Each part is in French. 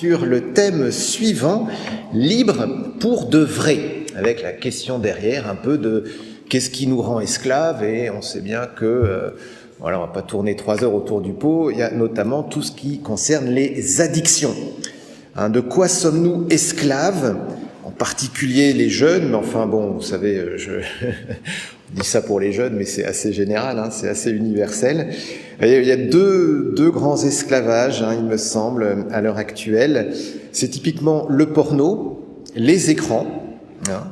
sur le thème suivant, libre pour de vrai, avec la question derrière un peu de qu'est-ce qui nous rend esclaves, et on sait bien que, voilà, on va pas tourner 3 heures autour du pot, il y a notamment tout ce qui concerne les addictions. De quoi sommes-nous esclaves ? En particulier les jeunes, mais enfin bon, vous savez, je dis ça pour les jeunes, mais c'est assez général, c'est assez universel. Il y a deux grands esclavages, il me semble, à l'heure actuelle. C'est typiquement le porno, les écrans,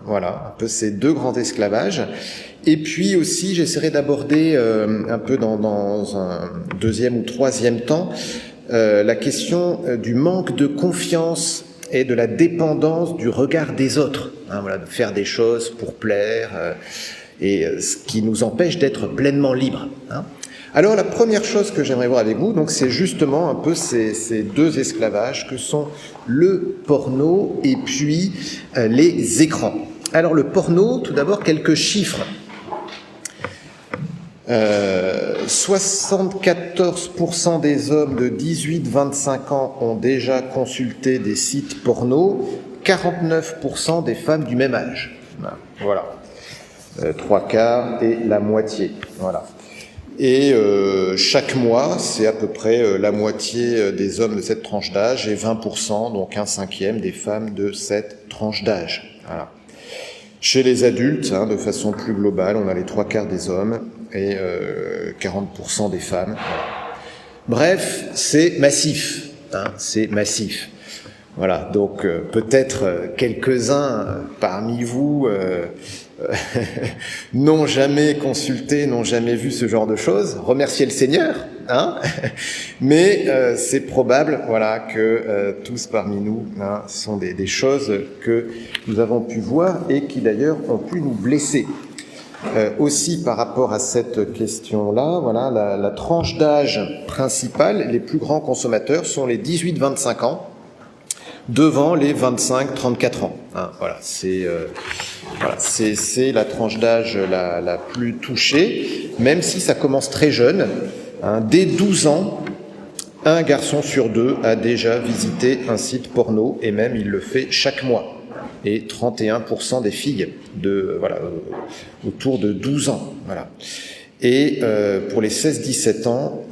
voilà, un peu ces deux grands esclavages. Et puis aussi, j'essaierai d'aborder un peu dans un deuxième ou troisième temps la question du manque de confiance et de la dépendance du regard des autres, voilà, de faire des choses pour plaire, et ce qui nous empêche d'être pleinement libres. Alors la première chose que j'aimerais voir avec vous, donc, c'est justement un peu ces deux esclavages que sont le porno et puis les écrans. Alors le porno, tout d'abord quelques chiffres. 74% des hommes de 18-25 ans ont déjà consulté des sites porno, 49% des femmes du même âge. Voilà. 3/4 et la moitié. Voilà. Et chaque mois, c'est à peu près la moitié des hommes de cette tranche d'âge et 20%, donc 1/5 des femmes de cette tranche d'âge. Voilà. Chez les adultes, de façon plus globale, on a les 3/4 des hommes et 40% des femmes. Bref, c'est massif, c'est massif. Voilà, donc peut-être quelques-uns parmi vous n'ont jamais consulté, n'ont jamais vu ce genre de choses. Remerciez le Seigneur, mais c'est probable, voilà, que tous parmi nous, ce sont des choses que nous avons pu voir et qui d'ailleurs ont pu nous blesser. Aussi par rapport à cette question-là, voilà, la tranche d'âge principale, les plus grands consommateurs sont les 18-25 ans, devant les 25-34 ans. Voilà, c'est la tranche d'âge la plus touchée, même si ça commence très jeune. Dès 12 ans, un garçon sur 2 a déjà visité un site porno, et même il le fait chaque mois. Et 31% des filles autour de 12 ans. Voilà. Et pour les 16-17 ans,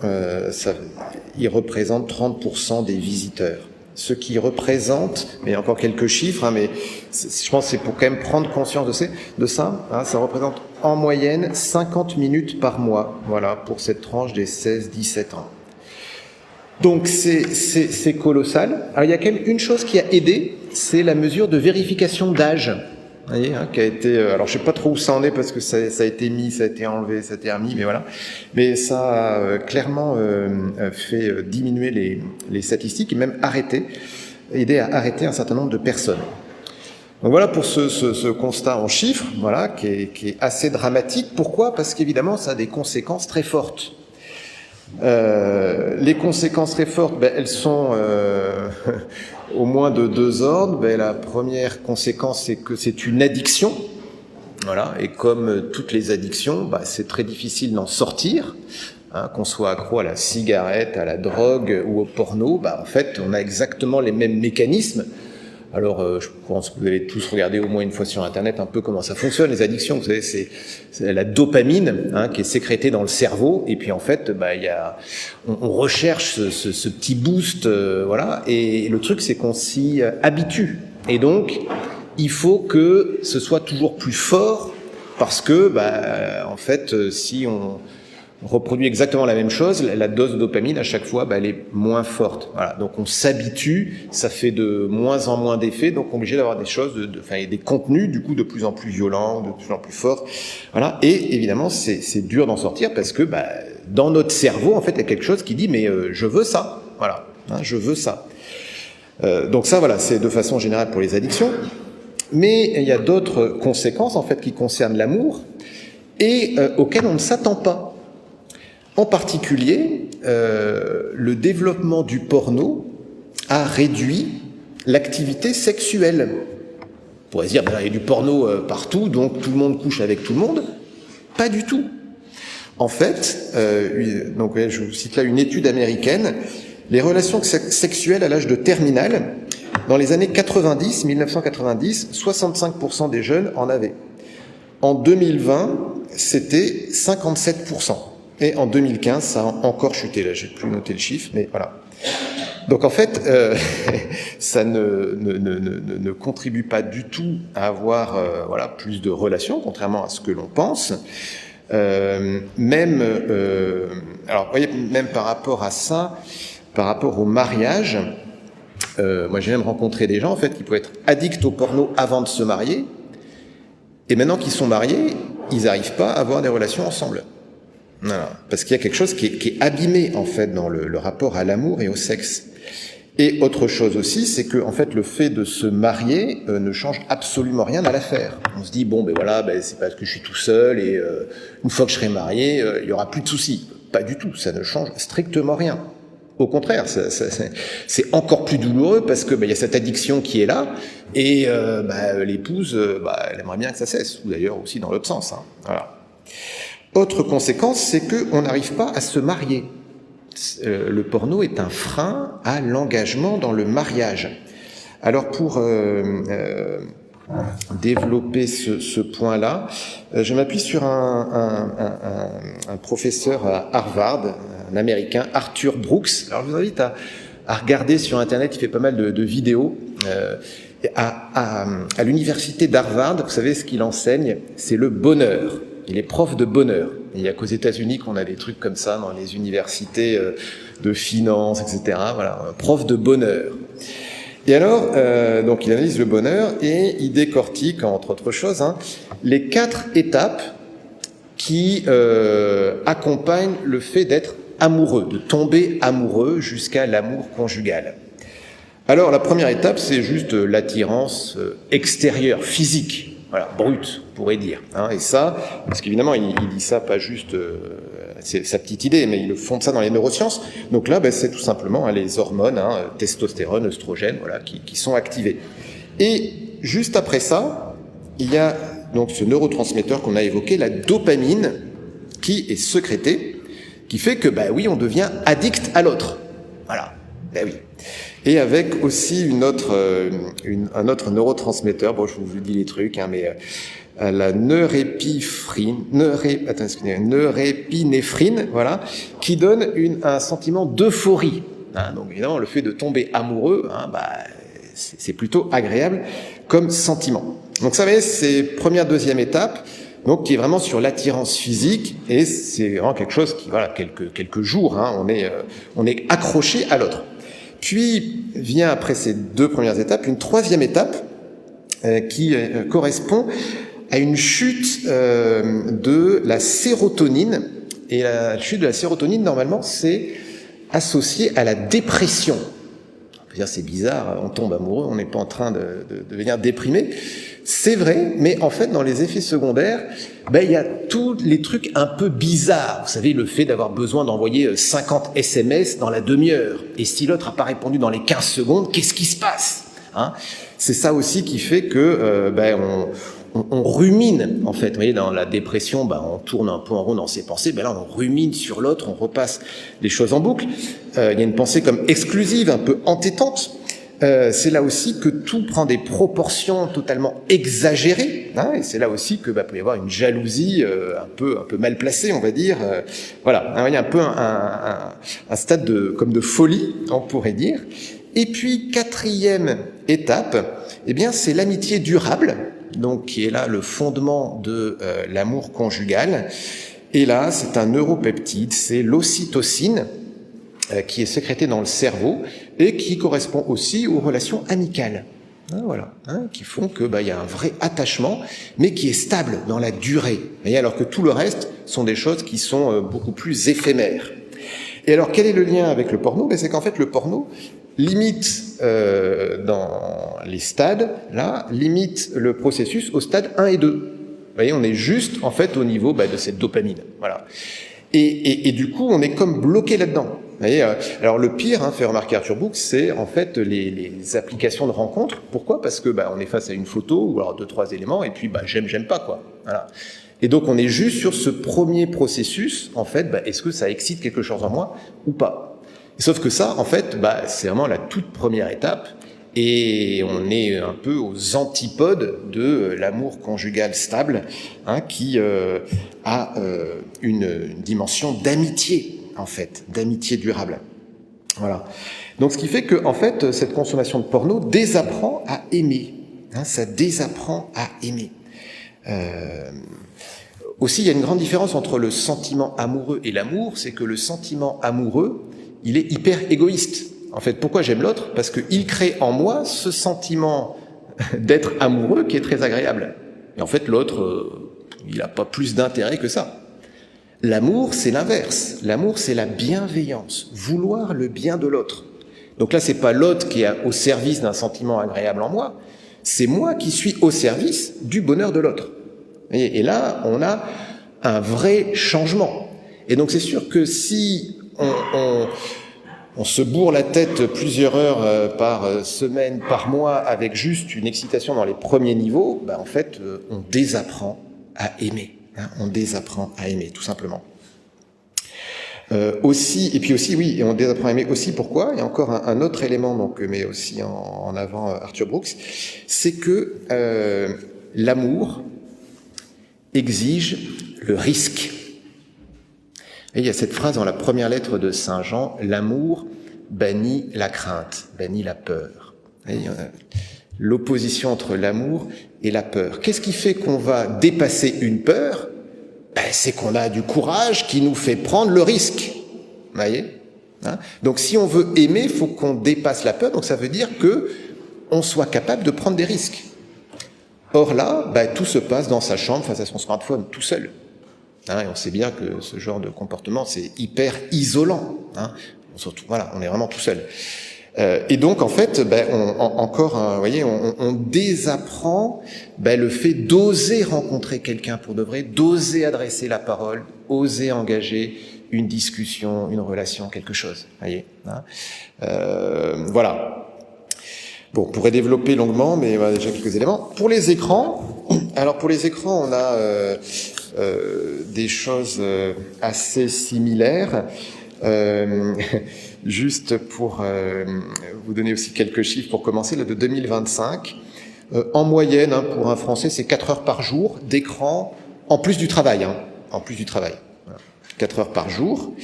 ils représentent 30% des visiteurs. Ce qui représente, mais encore quelques chiffres, mais je pense que c'est pour quand même prendre conscience de ça, ça représente en moyenne 50 minutes par mois, voilà, pour cette tranche des 16-17 ans. Donc c'est colossal. Alors il y a quand même une chose qui a aidé, c'est la mesure de vérification d'âge, vous voyez, qui a été. Alors je sais pas trop où ça en est parce que ça a été mis, ça a été enlevé, ça a été remis, mais voilà. Mais ça a clairement fait diminuer les statistiques et même aider à arrêter un certain nombre de personnes. Donc voilà pour ce constat en chiffres, voilà, qui est assez dramatique. Pourquoi ? Parce qu'évidemment ça a des conséquences très fortes. Les conséquences très fortes, elles sont au moins de 2 ordres. La première conséquence, c'est que c'est une addiction. Voilà, et comme toutes les addictions, c'est très difficile d'en sortir. Qu'on soit accro à la cigarette, à la drogue ou au porno, en fait, on a exactement les mêmes mécanismes. Alors, je pense que vous allez tous regarder au moins une fois sur Internet un peu comment ça fonctionne, les addictions. Vous savez, c'est la dopamine qui est sécrétée dans le cerveau. Et puis, en fait, on recherche ce petit boost, voilà. Et le truc, c'est qu'on s'y habitue. Et donc, il faut que ce soit toujours plus fort parce que, en fait, si on reproduit exactement la même chose, la dose de dopamine à chaque fois, elle est moins forte. Voilà, donc on s'habitue, ça fait de moins en moins d'effets, donc on est obligé d'avoir des choses, des contenus du coup de plus en plus violents, de plus en plus forts. Voilà, et évidemment c'est dur d'en sortir parce que dans notre cerveau en fait il y a quelque chose qui dit mais je veux ça, voilà, je veux ça. Donc ça voilà, c'est de façon générale pour les addictions, mais il y a d'autres conséquences en fait qui concernent l'amour et auxquelles on ne s'attend pas. En particulier, le développement du porno a réduit l'activité sexuelle. On pourrait se dire, il y a du porno partout, donc tout le monde couche avec tout le monde. Pas du tout. En fait, donc je vous cite là une étude américaine Les relations sexuelles à l'âge de terminale, dans les années 90, 1990, 65% des jeunes en avaient. En 2020, c'était 57%. Et en 2015, ça a encore chuté. Là, j'ai plus noté le chiffre, mais voilà. Donc en fait, ça ne contribue pas du tout à avoir voilà, plus de relations, contrairement à ce que l'on pense. Même, alors vous voyez, même par rapport à ça, par rapport au mariage, moi j'ai même rencontré des gens en fait qui pouvaient être addicts au porno avant de se marier, et maintenant qu'ils sont mariés, ils n'arrivent pas à avoir des relations ensemble. Voilà. Parce qu'il y a quelque chose qui est abîmé en fait dans le rapport à l'amour et au sexe. Et autre chose aussi, c'est que en fait le fait de se marier ne change absolument rien à l'affaire. On se dit bon ben voilà, ben, c'est parce que je suis tout seul et une fois que je serai marié, il y aura plus de soucis. Pas du tout, ça ne change strictement rien. Au contraire, c'est encore plus douloureux parce que ben, y a cette addiction qui est là et ben, l'épouse, elle aimerait bien que ça cesse. Ou d'ailleurs aussi dans l'autre sens. Hein. Voilà. Autre conséquence, c'est qu'on n'arrive pas à se marier. Le porno est un frein à l'engagement dans le mariage. Alors pour développer ce point-là, je m'appuie sur un professeur à Harvard, un Américain, Arthur Brooks. Alors je vous invite à regarder sur Internet, il fait pas mal de vidéos. À l'université d'Harvard, vous savez ce qu'il enseigne, c'est le bonheur. Il est prof de bonheur. Il n'y a qu'aux États-Unis qu'on a des trucs comme ça dans les universités de finance, etc. Voilà, prof de bonheur. Et alors, donc il analyse le bonheur et il décortique, entre autres choses, hein, les 4 étapes qui accompagnent le fait d'être amoureux, de tomber amoureux jusqu'à l'amour conjugal. Alors, la première étape, c'est juste l'attirance extérieure, physique. Voilà, brut, on pourrait dire. Hein, et ça, parce qu'évidemment, il dit ça pas juste, c'est sa petite idée, mais il fonde ça dans les neurosciences. Donc là, ben, c'est tout simplement hein, les hormones, hein, testostérone, œstrogène, voilà, qui sont activées. Et juste après ça, il y a donc ce neurotransmetteur qu'on a évoqué, la dopamine, qui est sécrétée, qui fait que, ben oui, on devient addict à l'autre. Voilà, ben oui. Et avec aussi un autre neurotransmetteur, bon je vous dis les trucs, hein, mais la neurépinéphrine, voilà, qui donne un sentiment d'euphorie. Hein, donc évidemment, le fait de tomber amoureux, hein, bah, c'est plutôt agréable comme sentiment. Donc ça, vous voyez, c'est première, deuxième étape, donc qui est vraiment sur l'attirance physique, et c'est vraiment quelque chose qui, voilà, quelques jours, hein, on est accroché à l'autre. Puis vient après ces 2 premières étapes une 3e étape qui correspond à une chute de la sérotonine. Et la chute de la sérotonine, normalement, c'est associé à la dépression. On peut dire c'est bizarre, on tombe amoureux, on n'est pas en train de devenir déprimé. C'est vrai, mais en fait, dans les effets secondaires, ben, il y a tous les trucs un peu bizarres. Vous savez, le fait d'avoir besoin d'envoyer 50 SMS dans la demi-heure. Et si l'autre n'a pas répondu dans les 15 secondes, qu'est-ce qui se passe, hein? C'est ça aussi qui fait que on rumine, en fait. Vous voyez, dans la dépression, ben, on tourne un peu en rond dans ses pensées. Ben là, on rumine sur l'autre, on repasse les choses en boucle. Il y a une pensée comme exclusive, un peu entêtante. C'est là aussi que tout prend des proportions totalement exagérées, hein, et c'est là aussi que peut y avoir une jalousie un peu mal placée, on va dire. Voilà, hein, il y a un peu un stade comme de folie, on pourrait dire. Et puis 4e étape, eh bien c'est l'amitié durable, donc qui est là le fondement de l'amour conjugal. Et là, c'est un neuropeptide, c'est l'ocytocine, qui est sécrété dans le cerveau et qui correspond aussi aux relations amicales. Hein, voilà, hein, qui font que y a un vrai attachement, mais qui est stable dans la durée. Et alors que tout le reste sont des choses qui sont beaucoup plus éphémères. Et alors, quel est le lien avec le porno ? C'est qu'en fait, le porno limite dans les stades, là, limite le processus au stade 1 et 2. Vous voyez, on est juste en fait au niveau de cette dopamine. Voilà. Et du coup, on est comme bloqué là-dedans. Vous voyez, alors le pire, hein, fait remarquer Arthur Brooks, c'est en fait les applications de rencontres. Pourquoi ? Parce que on est face à une photo ou alors 2-3 éléments et puis j'aime pas quoi. Voilà. Et donc on est juste sur ce premier processus. En fait, est-ce que ça excite quelque chose en moi ou pas ? Sauf que ça, en fait, c'est vraiment la toute première étape, et on est un peu aux antipodes de l'amour conjugal stable, qui a une dimension d'amitié, en fait, d'amitié durable. Voilà. Donc, ce qui fait que, en fait, cette consommation de porno désapprend à aimer. Ça désapprend à aimer. Aussi, il y a une grande différence entre le sentiment amoureux et l'amour, c'est que le sentiment amoureux, il est hyper égoïste. En fait, pourquoi j'aime l'autre? Parce qu'il crée en moi ce sentiment d'être amoureux qui est très agréable. Et en fait, l'autre, il n'a pas plus d'intérêt que ça. L'amour, c'est l'inverse. L'amour, c'est la bienveillance, vouloir le bien de l'autre. Donc là, c'est pas l'autre qui est au service d'un sentiment agréable en moi, c'est moi qui suis au service du bonheur de l'autre. Et là, on a un vrai changement. Et donc, c'est sûr que si on se bourre la tête plusieurs heures par semaine, par mois, avec juste une excitation dans les premiers niveaux, en fait, on désapprend à aimer. On désapprend à aimer, tout simplement. Aussi, oui, et on désapprend à aimer aussi. Pourquoi? Il y a encore un autre élément, donc, met aussi en avant Arthur Brooks, c'est que l'amour exige le risque. Et il y a cette phrase dans la première lettre de Saint Jean, l'amour bannit la crainte, bannit la peur. Et l'opposition entre l'amour et la peur. Qu'est-ce qui fait qu'on va dépasser une peur? C'est qu'on a du courage qui nous fait prendre le risque. Vous voyez? Donc si on veut aimer, il faut qu'on dépasse la peur, donc ça veut dire qu'on soit capable de prendre des risques. Or là, tout se passe dans sa chambre face à son smartphone, tout seul. Et on sait bien que ce genre de comportement, c'est hyper isolant. Surtout, voilà, on est vraiment tout seul. Et donc, en fait, on désapprend le fait d'oser rencontrer quelqu'un pour de vrai, d'oser adresser la parole, oser engager une discussion, une relation, quelque chose. Voyez, voilà. Bon, on pourrait développer longuement, mais voilà déjà quelques éléments. Pour les écrans, on a des choses assez similaires. Juste pour vous donner aussi quelques chiffres pour commencer, là, de 2025, en moyenne, pour un Français, c'est 4 heures par jour d'écran, en plus du travail. En plus du travail. Voilà. 4 heures par jour.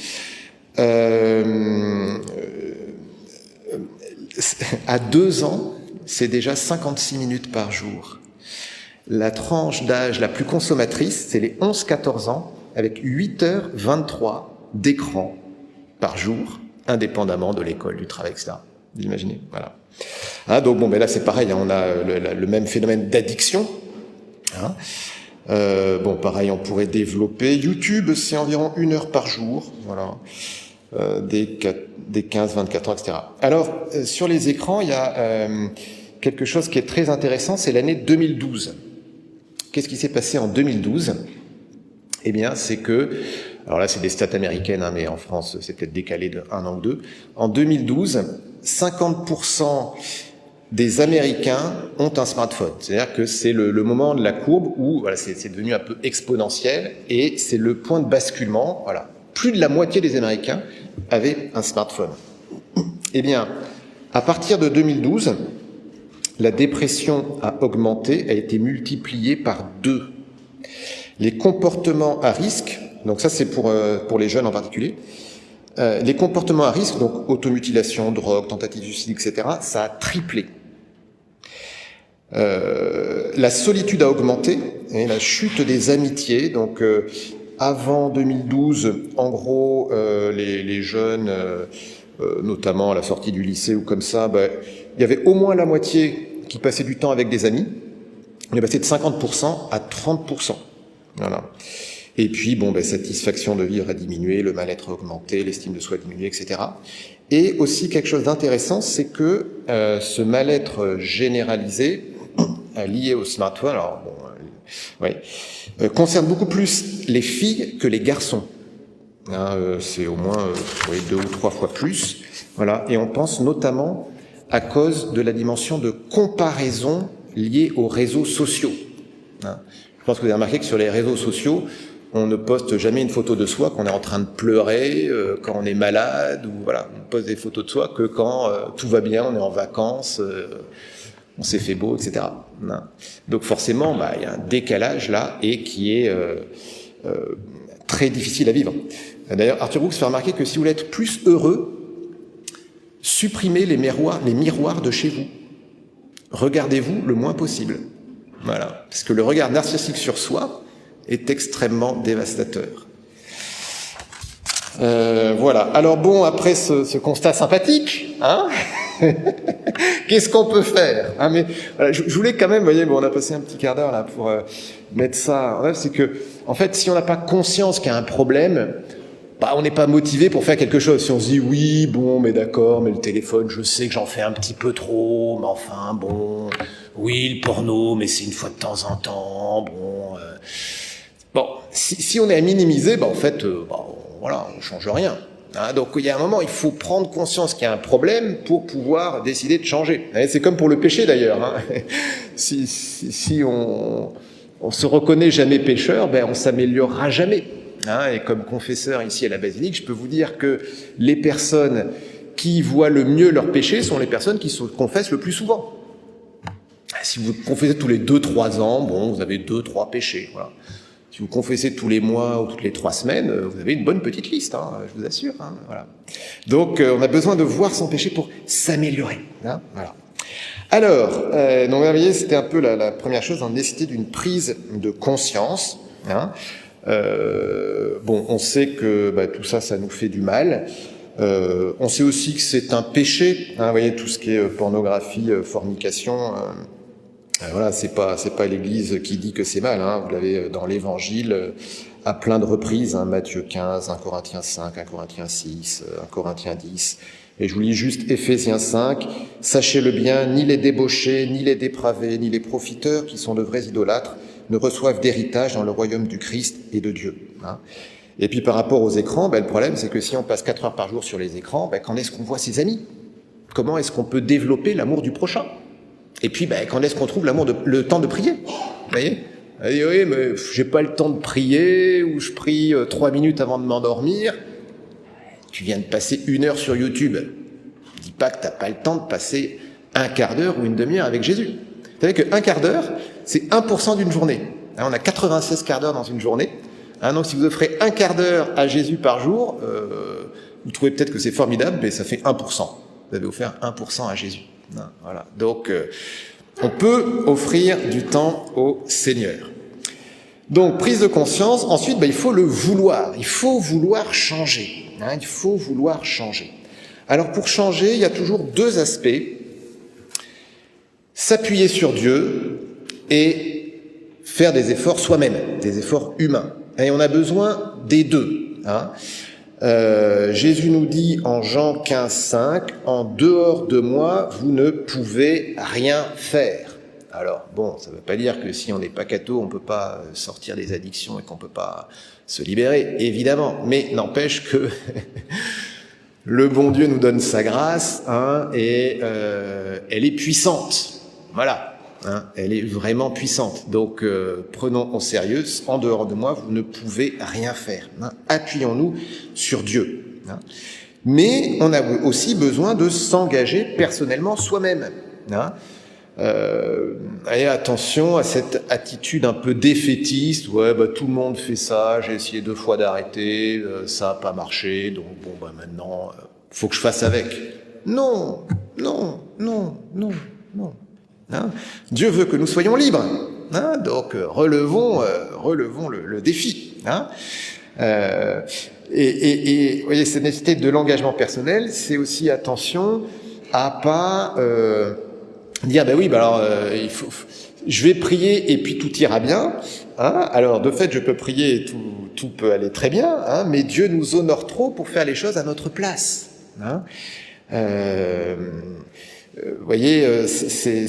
À 2 ans, c'est déjà 56 minutes par jour. La tranche d'âge la plus consommatrice, c'est les 11-14 ans, avec 8h23 d'écran par jour, indépendamment de l'école, du travail, etc. Vous imaginez, voilà. Donc là c'est pareil, on a le même phénomène d'addiction. Pareil, on pourrait développer. YouTube, c'est environ 1 heure par jour, voilà. Des 15-24 ans, etc. Alors, sur les écrans, il y a quelque chose qui est très intéressant, c'est l'année 2012. Qu'est-ce qui s'est passé en 2012? Eh bien, c'est que, alors là, c'est des stats américaines, mais en France, c'est peut-être décalé de 1 an ou 2. En 2012, 50% des Américains ont un smartphone. C'est-à-dire que c'est le moment de la courbe où, voilà, c'est devenu un peu exponentiel, et c'est le point de basculement, voilà. Plus de la moitié des Américains avaient un smartphone. Eh bien, à partir de 2012, la dépression a augmenté, a été multipliée par 2. Les comportements à risque, donc ça c'est pour les jeunes en particulier, les comportements à risque, donc automutilation, drogue, tentative de suicide, etc., ça a triplé. La solitude a augmenté, et la chute des amitiés, donc avant 2012, en gros, les jeunes, notamment à la sortie du lycée ou comme ça, il y avait au moins la moitié qui passait du temps avec des amis. On est passé de 50% à 30%. Voilà. Et puis, satisfaction de vivre a diminué, le mal-être a augmenté, l'estime de soi a diminué, etc. Et aussi quelque chose d'intéressant, c'est que ce mal-être généralisé, lié au smartphone, concerne beaucoup plus les filles que les garçons. C'est au moins 2 ou 3 fois plus. Voilà. Et on pense notamment à cause de la dimension de comparaison liée aux réseaux sociaux. Je pense que vous avez remarqué que sur les réseaux sociaux, On ne poste jamais une photo de soi quand on est en train de pleurer, quand on est malade, ou voilà, on poste des photos de soi que quand tout va bien, on est en vacances, on s'est fait beau, etc. Non. Donc forcément, il y a un décalage là et qui est très difficile à vivre. D'ailleurs, Arthur Brooks fait remarquer que si vous voulez être plus heureux, supprimez les miroirs de chez vous. Regardez-vous le moins possible. Voilà, parce que le regard narcissique sur soi est extrêmement dévastateur. Voilà. Alors bon, après ce constat sympathique, hein, qu'est-ce qu'on peut faire, hein, mais voilà, je voulais quand même, vous voyez, bon, on a passé un petit quart d'heure là pour mettre ça en œuvre, c'est que, en fait, si on n'a pas conscience qu'il y a un problème, on n'est pas motivé pour faire quelque chose. Si on se dit oui, bon, mais d'accord, mais le téléphone, je sais que j'en fais un petit peu trop, mais enfin, bon, oui, le porno, mais c'est une fois de temps en temps, bon. Bon, si on est à minimiser, en fait, voilà, on change rien. Hein, donc il y a un moment, il faut prendre conscience qu'il y a un problème pour pouvoir décider de changer. C'est comme pour le péché d'ailleurs. Hein. Si on se reconnaît jamais pécheur, on s'améliorera jamais. Hein, et comme confesseur ici à la basilique, je peux vous dire que les personnes qui voient le mieux leur péché sont les personnes qui se confessent le plus souvent. Si vous confessez tous les 2-3 ans, bon, vous avez 2-3 péchés. Voilà. Si vous confessez tous les mois ou toutes les 3 semaines, vous avez une bonne petite liste, hein, je vous assure. Hein, voilà. Donc, on a besoin de voir son péché pour s'améliorer. Hein, voilà. Alors, donc, vous voyez, c'était un peu la première chose, la nécessité d'une prise de conscience. Hein. Bon, on sait que tout ça, ça nous fait du mal. On sait aussi que c'est un péché. Hein, vous voyez, tout ce qui est pornographie, fornication... voilà, c'est pas l'Église qui dit que c'est mal, hein. Vous l'avez dans l'Évangile à plein de reprises, hein, Matthieu 15, 1 Corinthiens 5, 1 Corinthiens 6, 1 Corinthiens 10. Et je vous lis juste Éphésiens 5. Sachez-le bien, ni les débauchés, ni les dépravés, ni les profiteurs qui sont de vrais idolâtres ne reçoivent d'héritage dans le royaume du Christ et de Dieu. Hein. Et puis par rapport aux écrans, le problème c'est que si on passe 4 heures par jour sur les écrans, quand est-ce qu'on voit ses amis? Comment est-ce qu'on peut développer l'amour du prochain? Et puis, quand est-ce qu'on trouve le temps de prier? Vous voyez? Oui, mais j'ai pas le temps de prier, ou je prie 3 minutes avant de m'endormir. Tu viens de passer 1 heure sur YouTube. Dis pas que t'as pas le temps de passer un quart d'heure ou une demi-heure avec Jésus. Vous savez que 1 quart d'heure, c'est 1% d'une journée. Hein, on a 96 quarts d'heure dans une journée. Hein, donc si vous offrez 1 quart d'heure à Jésus par jour, vous trouvez peut-être que c'est formidable, mais ça fait 1%. Vous avez offert 1% à Jésus. Non, voilà. Donc, on peut offrir du temps au Seigneur. Donc, prise de conscience. Ensuite, il faut le vouloir. Il faut vouloir changer. Hein, il faut vouloir changer. Alors, pour changer, il y a toujours 2 aspects. S'appuyer sur Dieu et faire des efforts soi-même, des efforts humains. Et on a besoin des 2. Hein. Jésus nous dit en Jean 15, 5, « En dehors de moi, vous ne pouvez rien faire. » Alors, bon, ça ne veut pas dire que si on n'est pas catho, on ne peut pas sortir des addictions et qu'on ne peut pas se libérer, évidemment. Mais n'empêche que le bon Dieu nous donne sa grâce, hein, et elle est puissante. Voilà. Hein, elle est vraiment puissante. Donc, prenons au sérieux. En dehors de moi, vous ne pouvez rien faire. Hein. Appuyons-nous sur Dieu. Hein. Mais on a aussi besoin de s'engager personnellement soi-même. Hein. Et attention à cette attitude un peu défaitiste. Ouais, tout le monde fait ça. J'ai essayé 2 fois d'arrêter, ça n'a pas marché. Donc bon, maintenant, faut que je fasse avec. Non, non, non, non, non. Hein, Dieu veut que nous soyons libres, hein, donc relevons le défi. Hein. Et voyez, cette nécessité de l'engagement personnel, c'est aussi attention à pas dire il faut, je vais prier et puis tout ira bien. Hein. Alors de fait, je peux prier et tout peut aller très bien, hein, mais Dieu nous honore trop pour faire les choses à notre place. Hein. Vous voyez, c'est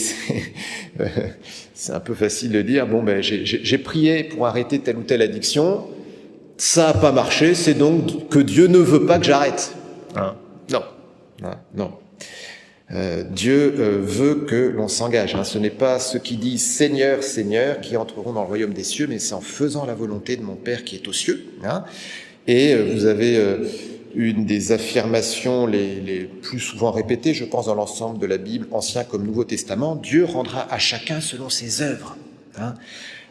un peu facile de dire, j'ai prié pour arrêter telle ou telle addiction, ça n'a pas marché, c'est donc que Dieu ne veut pas que j'arrête. Hein? Non, hein, non. Dieu veut que l'on s'engage. Ce n'est pas ceux qui disent « Seigneur, Seigneur » qui entreront dans le royaume des cieux, mais c'est en faisant la volonté de mon Père qui est aux cieux. Et vous avez une des affirmations les plus souvent répétées, je pense, dans l'ensemble de la Bible, Ancien comme Nouveau Testament, Dieu rendra à chacun selon ses œuvres.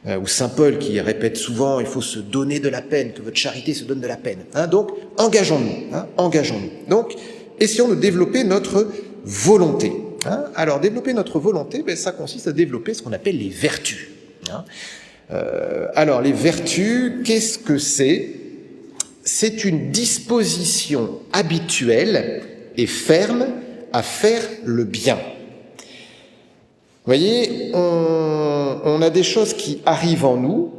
Ou Saint Paul qui répète souvent, il faut se donner de la peine, que votre charité se donne de la peine. Donc, engageons-nous. Engageons-nous. Donc, essayons de développer notre volonté. Alors, développer notre volonté, ça consiste à développer ce qu'on appelle les vertus. Alors, les vertus, qu'est-ce que c'est ? C'est une disposition habituelle et ferme à faire le bien. Vous voyez, on a des choses qui arrivent en nous,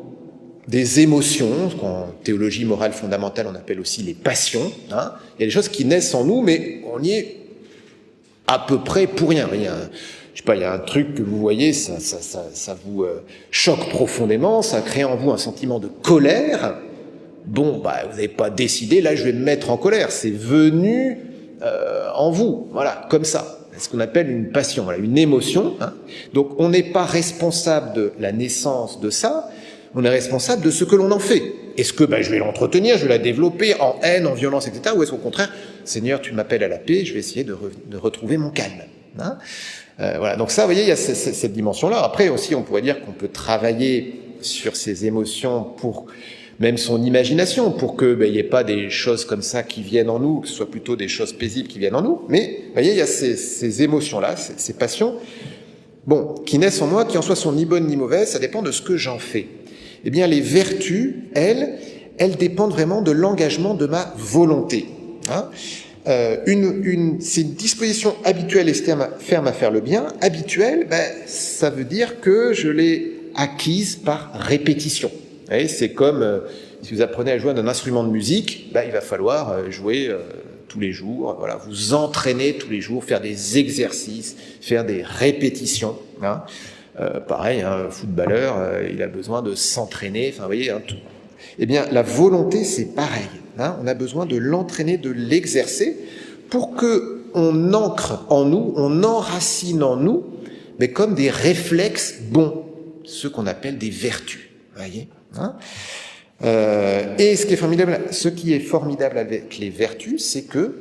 des émotions, qu'en théologie morale fondamentale on appelle aussi les passions. Il y a des choses qui naissent en nous, mais on y est à peu près pour rien. Il y a un truc que vous voyez, ça vous choque profondément, ça crée en vous un sentiment de colère. Vous n'avez pas décidé, là je vais me mettre en colère, c'est venu en vous, voilà, comme ça. C'est ce qu'on appelle une passion, voilà, une émotion. Donc on n'est pas responsable de la naissance de ça, on est responsable de ce que l'on en fait. Est-ce que je vais l'entretenir, je vais la développer en haine, en violence, etc. Ou est-ce qu'au contraire, Seigneur, tu m'appelles à la paix, je vais essayer de retrouver mon calme. Voilà, donc ça, vous voyez, il y a cette dimension-là. Après aussi, on pourrait dire qu'on peut travailler sur ces émotions pour même son imagination, pour que il n'y ait pas des choses comme ça qui viennent en nous, que ce soit plutôt des choses paisibles qui viennent en nous. Mais vous voyez, il y a ces émotions-là, ces passions, qui naissent en moi, qui en soi sont ni bonnes ni mauvaises, ça dépend de ce que j'en fais. Eh bien, les vertus, elles dépendent vraiment de l'engagement de ma volonté. C'est une disposition habituelle et ferme à faire le bien. Habituelle, ça veut dire que je l'ai acquise par répétition. Vous voyez, c'est comme si vous apprenez à jouer d'un instrument de musique, il va falloir jouer tous les jours, voilà, vous entraîner tous les jours, faire des exercices, faire des répétitions. Pareil, un footballeur, il a besoin de s'entraîner, vous voyez, tout. Eh bien, la volonté, c'est pareil. On a besoin de l'entraîner, de l'exercer, pour que on ancre en nous, on enracine en nous, mais comme des réflexes bons, ceux qu'on appelle des vertus. Vous voyez ? Et ce qui est formidable avec les vertus, c'est que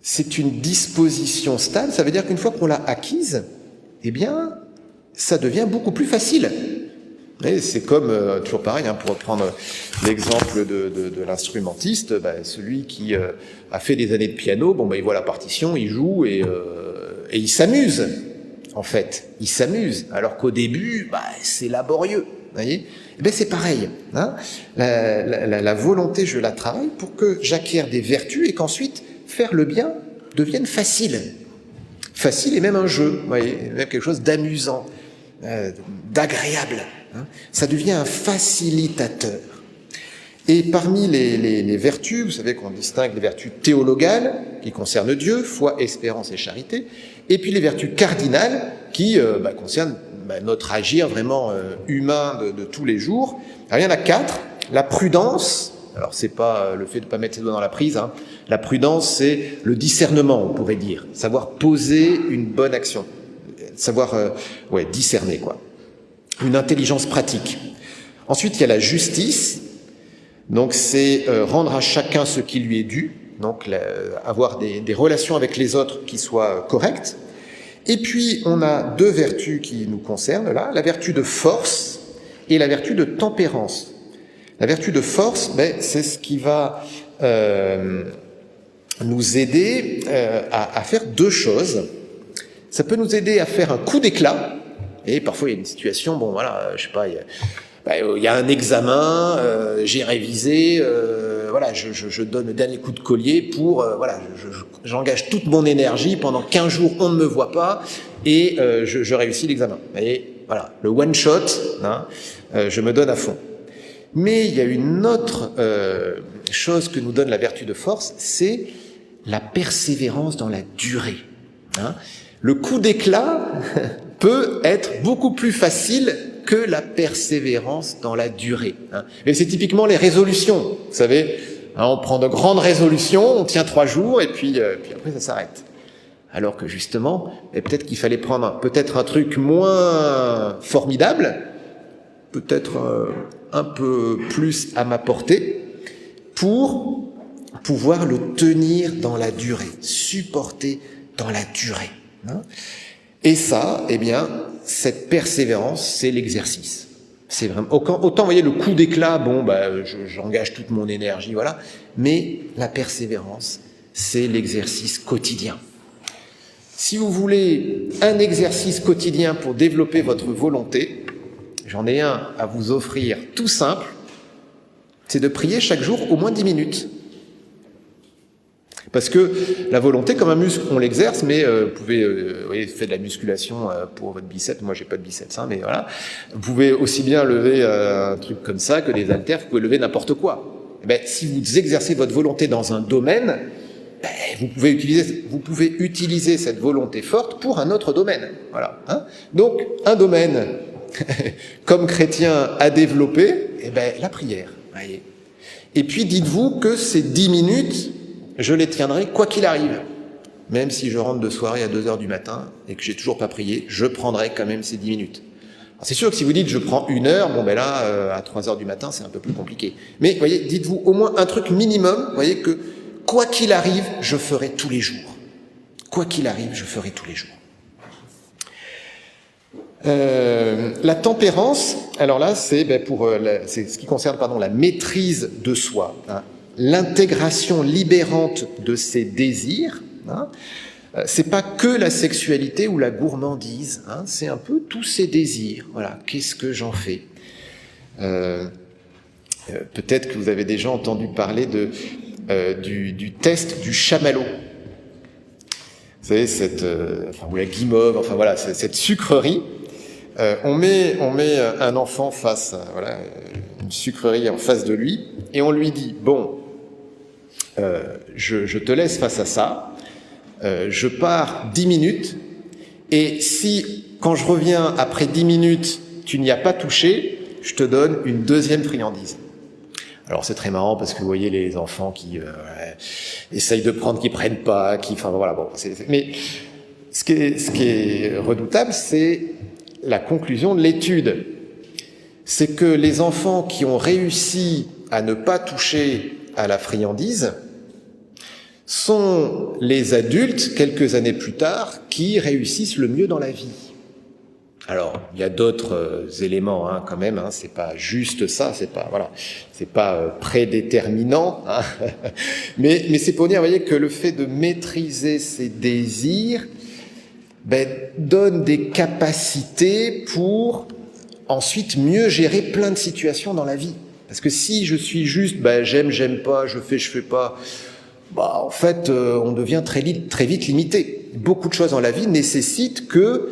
c'est une disposition stable. Ça veut dire qu'une fois qu'on l'a acquise, eh bien, ça devient beaucoup plus facile. Et c'est comme, toujours pareil, pour reprendre l'exemple de l'instrumentiste, celui qui a fait des années de piano, il voit la partition, il joue et il s'amuse, en fait. Il s'amuse, alors qu'au début, c'est laborieux. Vous voyez ? C'est pareil. La volonté, je la travaille pour que j'acquière des vertus et qu'ensuite, faire le bien devienne facile. Facile et même un jeu, vous voyez, même quelque chose d'amusant, d'agréable. Ça devient un facilitateur. Et parmi les vertus, vous savez qu'on distingue les vertus théologales, qui concernent Dieu, foi, espérance et charité, et puis les vertus cardinales, qui concernent notre agir vraiment humain de tous les jours. Alors, il y en a 4. La prudence, alors c'est pas le fait de ne pas mettre ses doigts dans la prise, La prudence, c'est le discernement, on pourrait dire. Savoir poser une bonne action. Savoir discerner, quoi. Une intelligence pratique. Ensuite, il y a la justice. Donc, c'est rendre à chacun ce qui lui est dû. Donc, avoir des relations avec les autres qui soient correctes. Et puis, on a 2 vertus qui nous concernent, là. La vertu de force et la vertu de tempérance. La vertu de force, c'est ce qui va nous aider à faire 2 choses. Ça peut nous aider à faire un coup d'éclat. Et parfois, il y a une situation, je sais pas, il y a un examen, j'ai révisé, je donne le dernier coup de collier pour, j'engage toute mon énergie, pendant 15 jours, on ne me voit pas, et je réussis l'examen. Et voilà, le one shot, je me donne à fond. Mais il y a une autre chose que nous donne la vertu de force, c'est la persévérance dans la durée. Le coup d'éclat peut être beaucoup plus facile que la persévérance dans la durée. Et c'est typiquement les résolutions. Vous savez, on prend de grandes résolutions, on tient 3 jours et puis après ça s'arrête. Alors que justement, peut-être qu'il fallait prendre peut-être un truc moins formidable, peut-être un peu plus à ma portée, pour pouvoir le tenir dans la durée, supporter dans la durée. Et ça, eh bien, cette persévérance, c'est l'exercice. C'est vraiment autant, vous voyez, le coup d'éclat, bon, j'engage toute mon énergie, voilà. Mais la persévérance, c'est l'exercice quotidien. Si vous voulez un exercice quotidien pour développer votre volonté, j'en ai un à vous offrir tout simple, c'est de prier chaque jour au moins 10 minutes. Parce que la volonté, comme un muscle, on l'exerce, mais vous pouvez, vous voyez, faites de la musculation pour votre biceps. Moi, j'ai pas de biceps, mais voilà. Vous pouvez aussi bien lever un truc comme ça que des haltères. Vous pouvez lever n'importe quoi. Si vous exercez votre volonté dans un domaine, vous pouvez utiliser cette volonté forte pour un autre domaine. Voilà. Donc, un domaine comme chrétien à développer, la prière. Voyez. Et puis, dites-vous que ces 10 minutes, je les tiendrai quoi qu'il arrive. Même si je rentre de soirée à 2h du matin et que j'ai toujours pas prié, je prendrai quand même ces 10 minutes. Alors c'est sûr que si vous dites je prends 1 heure, à 3h du matin, c'est un peu plus compliqué. Mais voyez, dites-vous au moins un truc minimum, voyez, que quoi qu'il arrive, je ferai tous les jours. Quoi qu'il arrive, je ferai tous les jours. La tempérance, alors là, c'est c'est ce qui concerne la maîtrise de soi, l'intégration libérante de ses désirs. C'est pas que la sexualité ou la gourmandise, c'est un peu tous ces désirs. Voilà, qu'est-ce que j'en fais? Peut-être que vous avez déjà entendu parler du test du chamallow. Vous savez, ou la guimauve, cette sucrerie. On met un enfant face, une sucrerie en face de lui, et on lui dit, bon, je te laisse face à ça, je pars 10 minutes, et si, quand je reviens après 10 minutes, tu n'y as pas touché, je te donne une deuxième friandise. Alors c'est très marrant parce que vous voyez les enfants qui essayent de prendre, qui prennent pas, mais ce qui est redoutable, c'est la conclusion de l'étude. C'est que les enfants qui ont réussi à ne pas toucher à la friandise sont les adultes, quelques années plus tard, qui réussissent le mieux dans la vie. Alors, il y a d'autres éléments, quand même, c'est pas juste ça, c'est pas prédéterminant, mais c'est pour dire, vous voyez, que le fait de maîtriser ses désirs, donne des capacités pour ensuite mieux gérer plein de situations dans la vie. Parce que si je suis juste, j'aime pas, je fais pas, en fait, on devient très vite limité. Beaucoup de choses dans la vie nécessitent que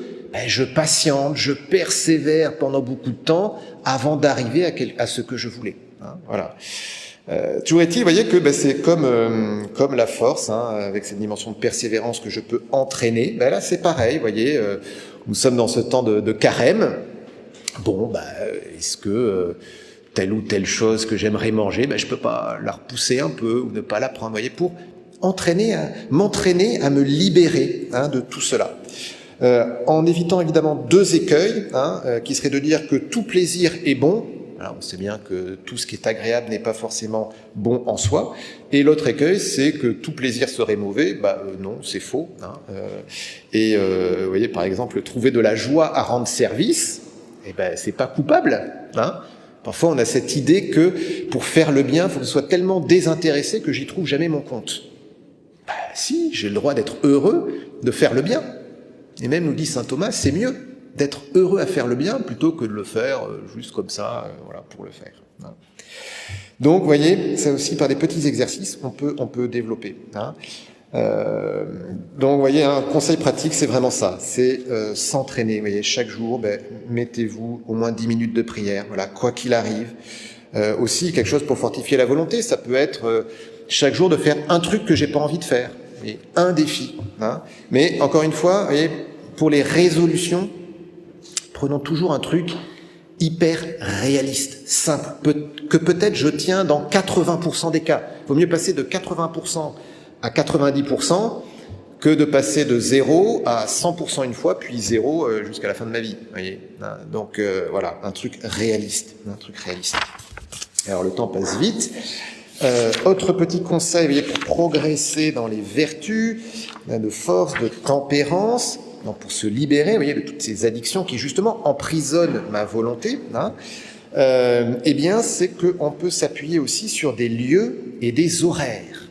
je patiente, je persévère pendant beaucoup de temps avant d'arriver à ce que je voulais. Voilà. Toujours est-il, vous voyez que c'est comme la force, avec cette dimension de persévérance que je peux entraîner. Là, c'est pareil, vous voyez, nous sommes dans ce temps de carême. Bon, est-ce que telle ou telle chose que j'aimerais manger, je peux pas la repousser un peu ou ne pas la prendre, vous voyez, pour m'entraîner à me libérer de tout cela. En évitant évidemment 2 écueils, qui seraient de dire que tout plaisir est bon. Alors on sait bien que tout ce qui est agréable n'est pas forcément bon en soi. Et l'autre écueil, c'est que tout plaisir serait mauvais. Non, c'est faux. Vous voyez, par exemple, trouver de la joie à rendre service, c'est pas coupable. Parfois, on a cette idée que pour faire le bien, il faut que je sois tellement désintéressé que j'y trouve jamais mon compte. Si, j'ai le droit d'être heureux, de faire le bien. Et même, nous dit saint Thomas, c'est mieux d'être heureux à faire le bien plutôt que de le faire juste comme ça, pour le faire. Donc, vous voyez, ça aussi, par des petits exercices, on peut développer. Donc, vous voyez, un conseil pratique, c'est vraiment ça, c'est s'entraîner. Vous voyez, chaque jour, mettez-vous au moins 10 minutes de prière, quoi qu'il arrive. Aussi, quelque chose pour fortifier la volonté, ça peut être chaque jour de faire un truc que j'ai pas envie de faire, et un défi. Mais encore une fois, vous voyez, pour les résolutions, prenons toujours un truc hyper réaliste, simple, que peut-être je tiens dans 80% des cas. Il vaut mieux passer de 80% à 90% que de passer de 0 à 100% une fois, puis 0 jusqu'à la fin de ma vie. Vous voyez, hein, donc voilà, un truc réaliste. Alors le temps passe vite. Autre petit conseil, vous voyez, pour progresser dans les vertus de force, de tempérance, donc pour se libérer, vous voyez, de toutes ces addictions qui justement emprisonnent ma volonté, hein, eh bien, c'est qu'on peut s'appuyer aussi sur des lieux et des horaires.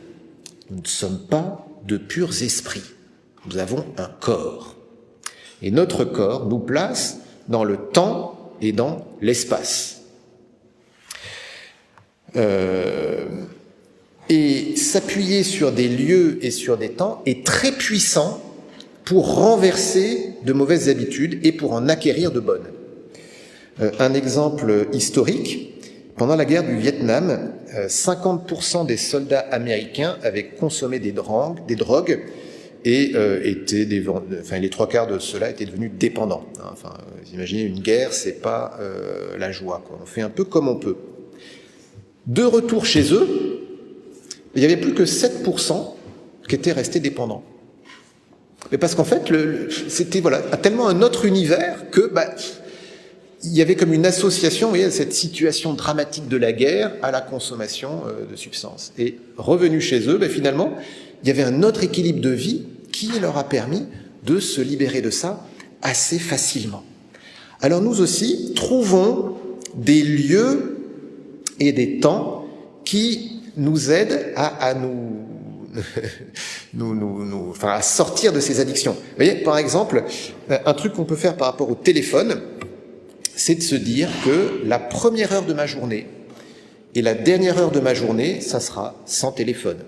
Nous ne sommes pas de purs esprits. Nous avons un corps. Et notre corps nous place dans le temps et dans l'espace. Et s'appuyer sur des lieux et sur des temps est très puissant pour renverser de mauvaises habitudes et pour en acquérir de bonnes. Un exemple historique, pendant la guerre du Vietnam, 50% des soldats américains avaient consommé des drogues et les 3/4 de ceux-là étaient devenus dépendants. Enfin, vous imaginez, une guerre, c'est pas la joie, quoi. On fait un peu comme on peut. De retour chez eux, il n'y avait plus que 7% qui étaient restés dépendants. Mais parce qu'en fait, c'était tellement un autre univers que il y avait comme une association, vous voyez, à cette situation dramatique de la guerre à la consommation de substances. Et revenus chez eux, finalement, il y avait un autre équilibre de vie qui leur a permis de se libérer de ça assez facilement. Alors nous aussi, trouvons des lieux et des temps qui nous aident à à sortir de ces addictions. Vous voyez, par exemple, un truc qu'on peut faire par rapport au téléphone, c'est de se dire que la première heure de ma journée et la dernière heure de ma journée, ça sera sans téléphone.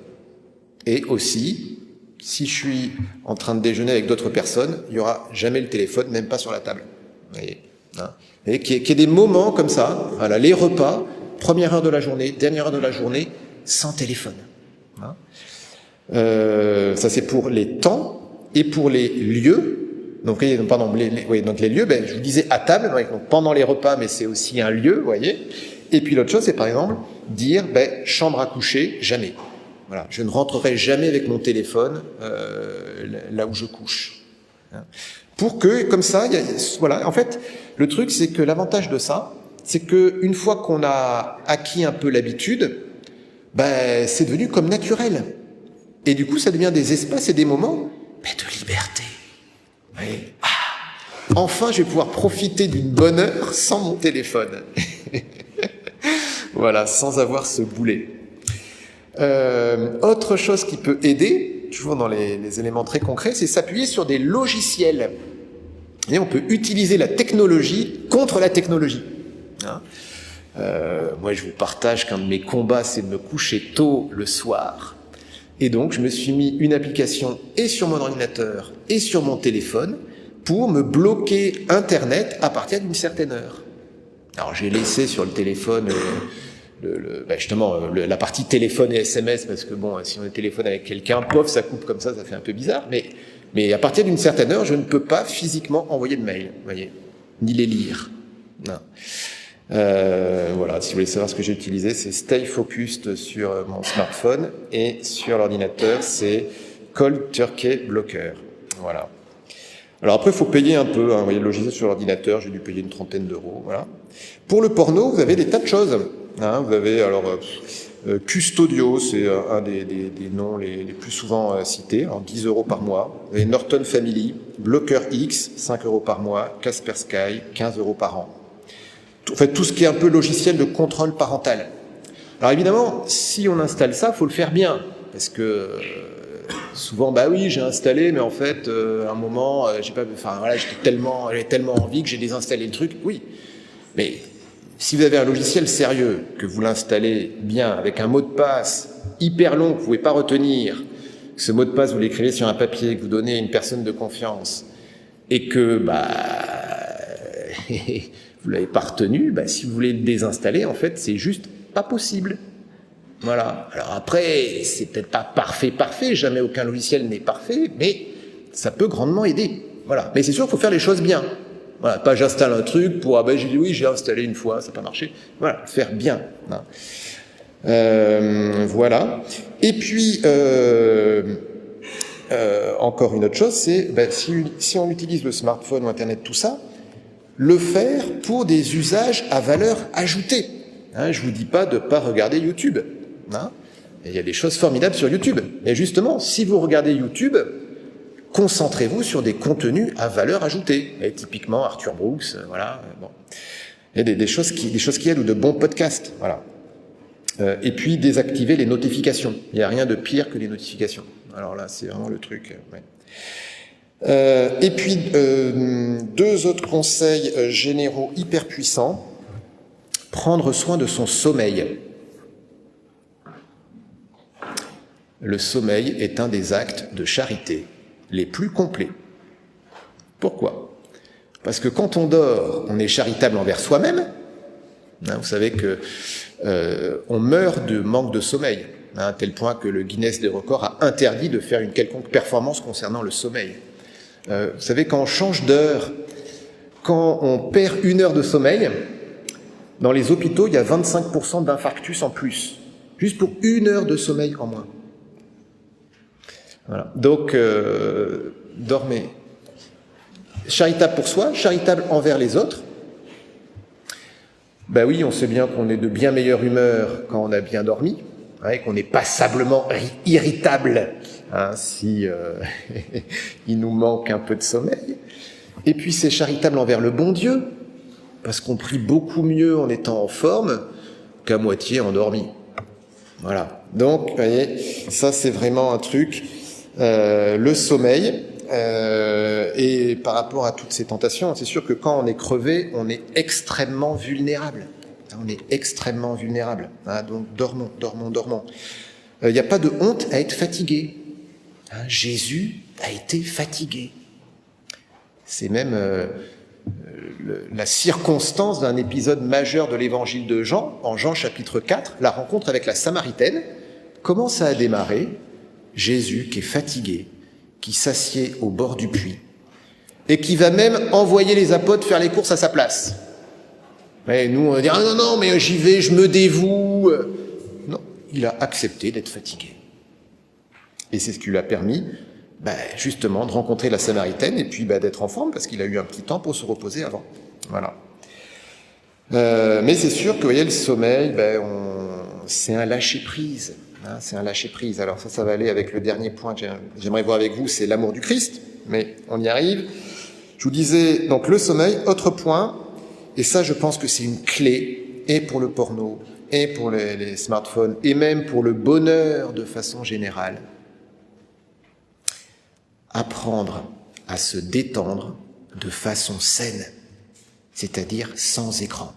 Et aussi, si je suis en train de déjeuner avec d'autres personnes, il n'y aura jamais le téléphone, même pas sur la table. Vous voyez, hein, et qu'il y ait des moments comme ça, voilà, les repas, première heure de la journée, dernière heure de la journée, sans téléphone. Hein. Ça c'est pour les temps et pour les lieux. Donc, donc les lieux, je vous disais à table, donc pendant les repas, mais c'est aussi un lieu, vous voyez. Et puis l'autre chose, c'est par exemple dire, chambre à coucher, jamais. Voilà, je ne rentrerai jamais avec mon téléphone là où je couche. Hein. Pour que, comme ça, en fait, le truc, c'est que l'avantage de ça, c'est que une fois qu'on a acquis un peu l'habitude, c'est devenu comme naturel. Et du coup, ça devient des espaces et des moments de liberté. Oui. Enfin, je vais pouvoir profiter d'une bonne heure sans mon téléphone. Voilà, sans avoir ce boulet. Autre chose qui peut aider, toujours dans les éléments très concrets, c'est s'appuyer sur des logiciels. Et on peut utiliser la technologie contre la technologie. Hein, moi, je vous partage qu'un de mes combats, c'est de me coucher tôt le soir. Et donc, je me suis mis une application et sur mon ordinateur et sur mon téléphone pour me bloquer Internet à partir d'une certaine heure. Alors, j'ai laissé sur le téléphone la partie téléphone et SMS, parce que si on est téléphone avec quelqu'un, ça coupe comme ça fait un peu bizarre, mais à partir d'une certaine heure, je ne peux pas physiquement envoyer de mail, vous voyez, ni les lire. Non. Voilà, si vous voulez savoir ce que j'ai utilisé, c'est Stay Focused sur mon smartphone et sur l'ordinateur, c'est Cold Turkey Blocker. Voilà. Alors après, il faut payer un peu. Vous voyez, le logiciel sur l'ordinateur, j'ai dû payer une trentaine d'euros. Voilà. Pour le porno, vous avez des tas de choses. Hein, vous avez Custodio, c'est un des noms les plus souvent cités, alors 10 euros par mois. Vous avez Norton Family, Blocker X, 5 euros par mois, Kaspersky, 15 euros par an. En fait, tout ce qui est un peu logiciel de contrôle parental. Alors évidemment, si on installe ça, il faut le faire bien, parce que souvent, oui, j'ai installé, mais en fait, à un moment, j'avais tellement envie que j'ai désinstallé le truc. Oui, mais si vous avez un logiciel sérieux, que vous l'installez bien, avec un mot de passe hyper long que vous ne pouvez pas retenir, que ce mot de passe, vous l'écrivez sur un papier, que vous donnez à une personne de confiance, et que, vous l'avez pas retenu, si vous voulez le désinstaller, en fait, c'est juste pas possible. Voilà. Alors après, c'est peut-être pas parfait, jamais aucun logiciel n'est parfait, mais ça peut grandement aider. Voilà. Mais c'est sûr, il faut faire les choses bien. Voilà. Pas j'installe un truc pour, j'ai dit oui, j'ai installé une fois, ça n'a pas marché. Voilà. Faire bien. Voilà. Et puis, encore une autre chose, c'est si on utilise le smartphone ou Internet, tout ça, le faire pour des usages à valeur ajoutée. Je vous dis pas de pas regarder YouTube. Il y a des choses formidables sur YouTube. Mais justement, si vous regardez YouTube, concentrez-vous sur des contenus à valeur ajoutée. Et typiquement Arthur Brooks, voilà. Bon. Il y a des choses qui aident, ou de bons podcasts, voilà. Et puis désactiver les notifications. Il n'y a rien de pire que les notifications. Alors là, c'est vraiment le truc. Ouais. Et puis deux autres conseils généraux hyper puissants. Prendre soin de son sommeil. Le sommeil est un des actes de charité les plus complets. Pourquoi ? Parce que quand on dort, on est charitable envers soi-même. Vous savez que on meurt de manque de sommeil, à tel point que le Guinness des records a interdit de faire une quelconque performance concernant le sommeil. Vous savez, quand on change d'heure, quand on perd 1 heure de sommeil, dans les hôpitaux, il y a 25% d'infarctus en plus, juste pour 1 heure de sommeil en moins. Voilà. Donc, dormez. Charitable pour soi, charitable envers les autres. Ben oui, on sait bien qu'on est de bien meilleure humeur quand on a bien dormi, et qu'on n'est pas passablement irritable si il nous manque un peu de sommeil. Et puis c'est charitable envers le bon Dieu, parce qu'on prie beaucoup mieux en étant en forme qu'à moitié endormi. Voilà. Donc, vous voyez, ça c'est vraiment un truc. Le sommeil, et par rapport à toutes ces tentations, c'est sûr que quand on est crevé, on est extrêmement vulnérable. On est extrêmement vulnérable. Donc dormons. Il n'y a pas de honte à être fatigué. Jésus a été fatigué. C'est même la circonstance d'un épisode majeur de l'évangile de Jean, en Jean chapitre 4, la rencontre avec la Samaritaine. Comment ça a démarré ? Jésus qui est fatigué, qui s'assied au bord du puits, et qui va même envoyer les apôtres faire les courses à sa place. Et nous, on va dire « Ah non, mais j'y vais, je me dévoue ». Non, il a accepté d'être fatigué. Et c'est ce qui lui a permis, justement, de rencontrer la Samaritaine, et puis d'être en forme, parce qu'il a eu un petit temps pour se reposer avant. Voilà. Mais c'est sûr que, vous voyez, le sommeil, c'est un lâcher-prise. C'est un lâcher-prise. Alors ça va aller avec le dernier point que j'aimerais voir avec vous, c'est l'amour du Christ, mais on y arrive. Je vous disais, donc le sommeil, autre point, et ça je pense que c'est une clé, et pour le porno, et pour les smartphones, et même pour le bonheur de façon générale. Apprendre à se détendre de façon saine, c'est-à-dire sans écran.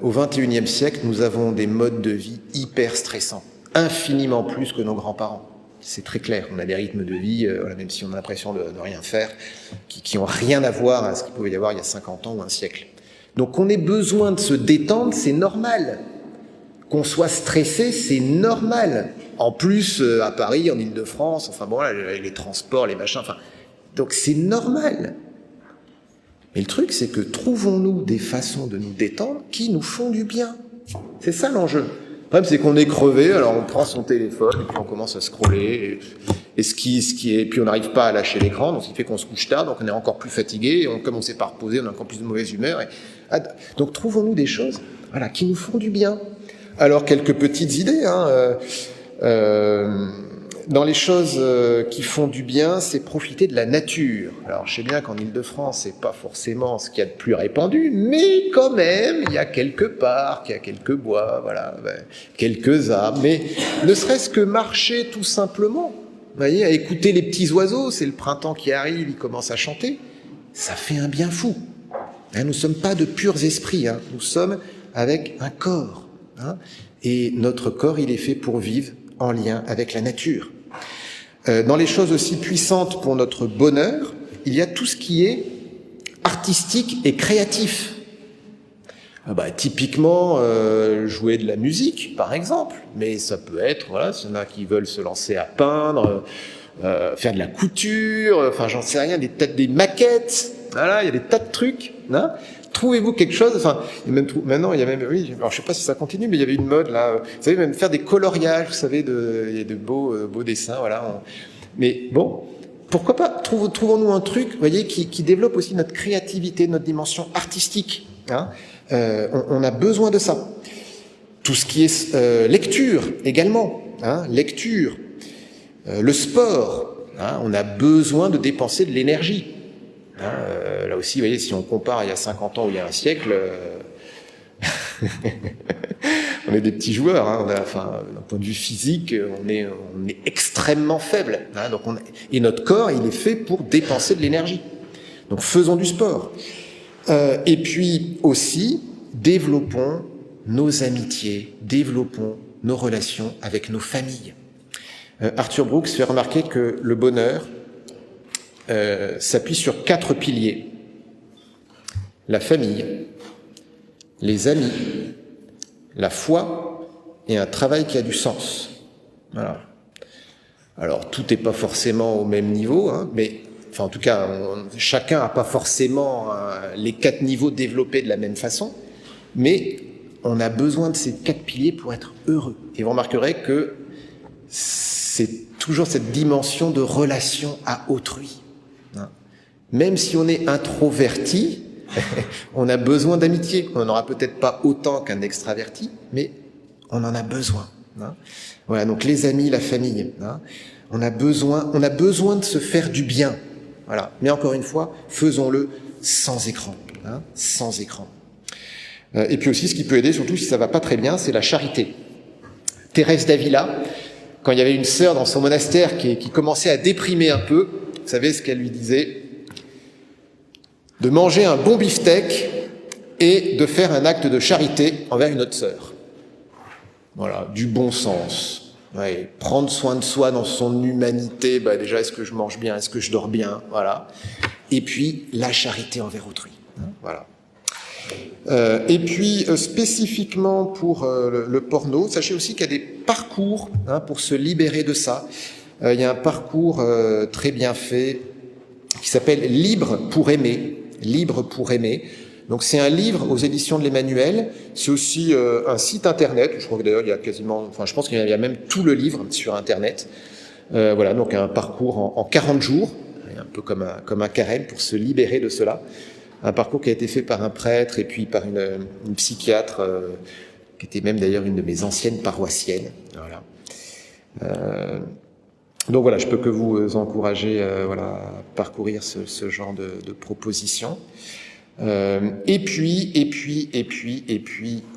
Au XXIe siècle, nous avons des modes de vie hyper stressants, infiniment plus que nos grands-parents. C'est très clair, on a des rythmes de vie, même si on a l'impression de rien faire, qui n'ont rien à voir à ce qu'il pouvait y avoir il y a 50 ans ou un siècle. Donc on ait besoin de se détendre, c'est normal. Qu'on soit stressé, c'est normal. En plus, à Paris, en Île-de-France, les transports, les machins, donc c'est normal. Mais le truc, c'est que trouvons-nous des façons de nous détendre qui nous font du bien. C'est ça l'enjeu. Le problème, c'est qu'on est crevé, alors on prend son téléphone, et puis on commence à scroller, et puis on n'arrive pas à lâcher l'écran, donc ce qui fait qu'on se couche tard, donc on est encore plus fatigué, et comme on ne s'est pas reposé, on a encore plus de mauvaise humeur. Donc trouvons-nous des choses qui nous font du bien. Alors, quelques petites idées. Dans les choses qui font du bien, c'est profiter de la nature. Alors, je sais bien qu'en Île-de-France, c'est pas forcément ce qu'il y a de plus répandu, mais quand même, il y a quelques parcs, il y a quelques bois, quelques arbres. Mais ne serait-ce que marcher tout simplement, vous voyez, à écouter les petits oiseaux, c'est le printemps qui arrive, ils commencent à chanter, ça fait un bien fou. Nous ne sommes pas de purs esprits, nous sommes avec un corps. Et notre corps, il est fait pour vivre en lien avec la nature. Dans les choses aussi puissantes pour notre bonheur, il y a tout ce qui est artistique et créatif. Typiquement, jouer de la musique, par exemple, mais ça peut être, s'il y en a qui veulent se lancer à peindre, faire de la couture, j'en sais rien, des maquettes, il y a des tas de trucs. trouvez-vous quelque chose, enfin, maintenant, il y a même, oui, alors je sais pas si ça continue, mais il y avait une mode, là, vous savez, même faire des coloriages, vous savez, il y a de beaux dessins, voilà. Mais bon, pourquoi pas, trouvons-nous un truc, vous voyez, qui développe aussi notre créativité, notre dimension artistique, hein. On a besoin de ça. Tout ce qui est lecture également, hein, lecture, le sport, hein, on a besoin de dépenser de l'énergie. Hein, là aussi, vous voyez, si on compare il y a 50 ans ou il y a un siècle, on est des petits joueurs. Hein, d'un point de vue physique, on est extrêmement faible. Hein, et notre corps, il est fait pour dépenser de l'énergie. Donc faisons du sport. Et puis aussi, développons nos amitiés, développons nos relations avec nos familles. Arthur Brooks fait remarquer que le bonheur s'appuie sur 4 piliers. La famille, les amis, la foi et un travail qui a du sens. Voilà. Alors, tout n'est pas forcément au même niveau, hein, mais enfin, en tout cas, chacun n'a pas forcément les 4 niveaux développés de la même façon, mais on a besoin de ces 4 piliers pour être heureux. Et vous remarquerez que c'est toujours cette dimension de relation à autrui. Hein. Même si on est introverti, on a besoin d'amitié. On n'en aura peut-être pas autant qu'un extraverti, mais on en a besoin. Hein. Voilà, donc les amis, la famille. Hein. On a besoin de se faire du bien. Voilà. Mais encore une fois, faisons-le sans écran. Hein, sans écran. Et puis aussi, ce qui peut aider, surtout si ça va pas très bien, c'est la charité. Thérèse d'Avila, quand il y avait une sœur dans son monastère qui commençait à déprimer un peu, vous savez ce qu'elle lui disait ? De manger un bon beefsteak et de faire un acte de charité envers une autre sœur. Voilà, du bon sens. Ouais, prendre soin de soi dans son humanité, déjà, est-ce que je mange bien, est-ce que je dors bien, voilà. Et puis, la charité envers autrui. Voilà. Et puis, spécifiquement pour le porno, sachez aussi qu'il y a des parcours pour se libérer de ça. Il y a un parcours très bien fait qui s'appelle « Libre pour aimer ». Libre pour aimer. Donc c'est un livre aux éditions de l'Emmanuel. C'est aussi un site internet. Je crois que d'ailleurs il y a je pense qu'il y a même tout le livre sur internet. Voilà, donc un parcours en 40 jours, un peu comme un carême pour se libérer de cela. Un parcours qui a été fait par un prêtre et puis par une psychiatre qui était même d'ailleurs une de mes anciennes paroissiennes. Voilà. Donc voilà, je peux que vous encourager à parcourir ce genre de propositions. Et puis,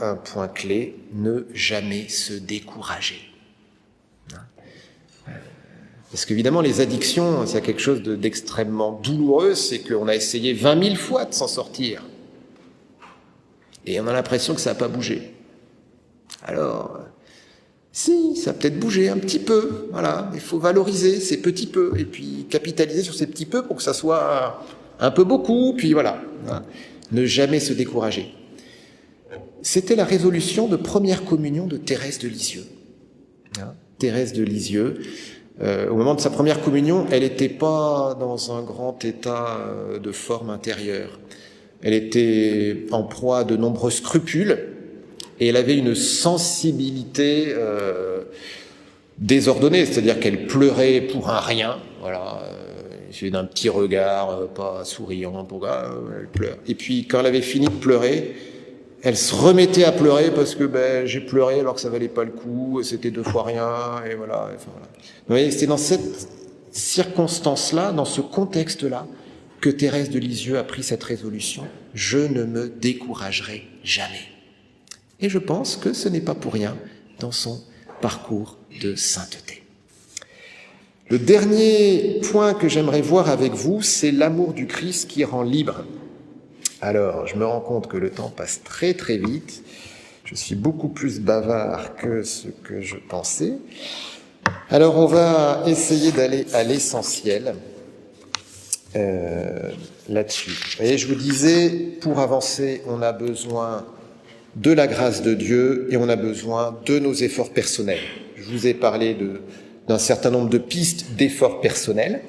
un point clé, ne jamais se décourager. Parce qu'évidemment, les addictions, c'est quelque chose d'extrêmement douloureux, c'est qu'on a essayé 20 000 fois de s'en sortir. Et on a l'impression que ça n'a pas bougé. Alors, si, ça a peut-être bougé un petit peu, voilà. Il faut valoriser ces petits peu, et puis capitaliser sur ces petits peu pour que ça soit un peu beaucoup, puis voilà. Ne jamais se décourager. C'était la résolution de première communion de Thérèse de Lisieux. Thérèse de Lisieux, au moment de sa première communion, elle n'était pas dans un grand état de forme intérieure. Elle était en proie à de nombreux scrupules et elle avait une sensibilité désordonnée, c'est-à-dire qu'elle pleurait pour un rien, voilà. C'est d'un petit regard, pas souriant, elle pleure. Et puis quand elle avait fini de pleurer, elle se remettait à pleurer parce que j'ai pleuré alors que ça valait pas le coup, c'était 2 fois rien, et voilà. Enfin, voilà. Vous voyez, c'était dans cette circonstance-là, dans ce contexte-là, que Thérèse de Lisieux a pris cette résolution. Je ne me découragerai jamais. Et je pense que ce n'est pas pour rien dans son parcours de sainteté. Le dernier point que j'aimerais voir avec vous, c'est l'amour du Christ qui rend libre. Alors, je me rends compte que le temps passe très très vite. Je suis beaucoup plus bavard que ce que je pensais. Alors, on va essayer d'aller à l'essentiel là-dessus. Vous voyez, je vous disais, pour avancer, on a besoin de la grâce de Dieu et on a besoin de nos efforts personnels. Je vous ai parlé d'un certain nombre de pistes d'efforts personnels.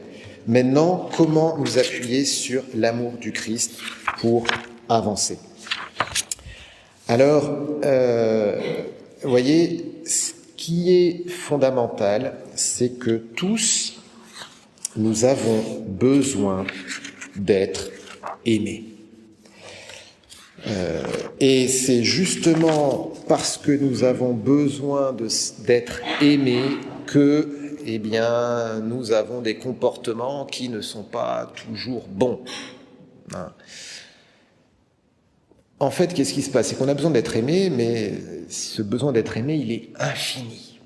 Maintenant, comment nous appuyer sur l'amour du Christ pour avancer. Alors, vous voyez, ce qui est fondamental, c'est que tous, nous avons besoin d'être aimés. Et c'est justement parce que nous avons besoin d'être aimés que, eh bien, nous avons des comportements qui ne sont pas toujours bons. En fait, qu'est-ce qui se passe? C'est qu'on a besoin d'être aimé, mais ce besoin d'être aimé, il est infini.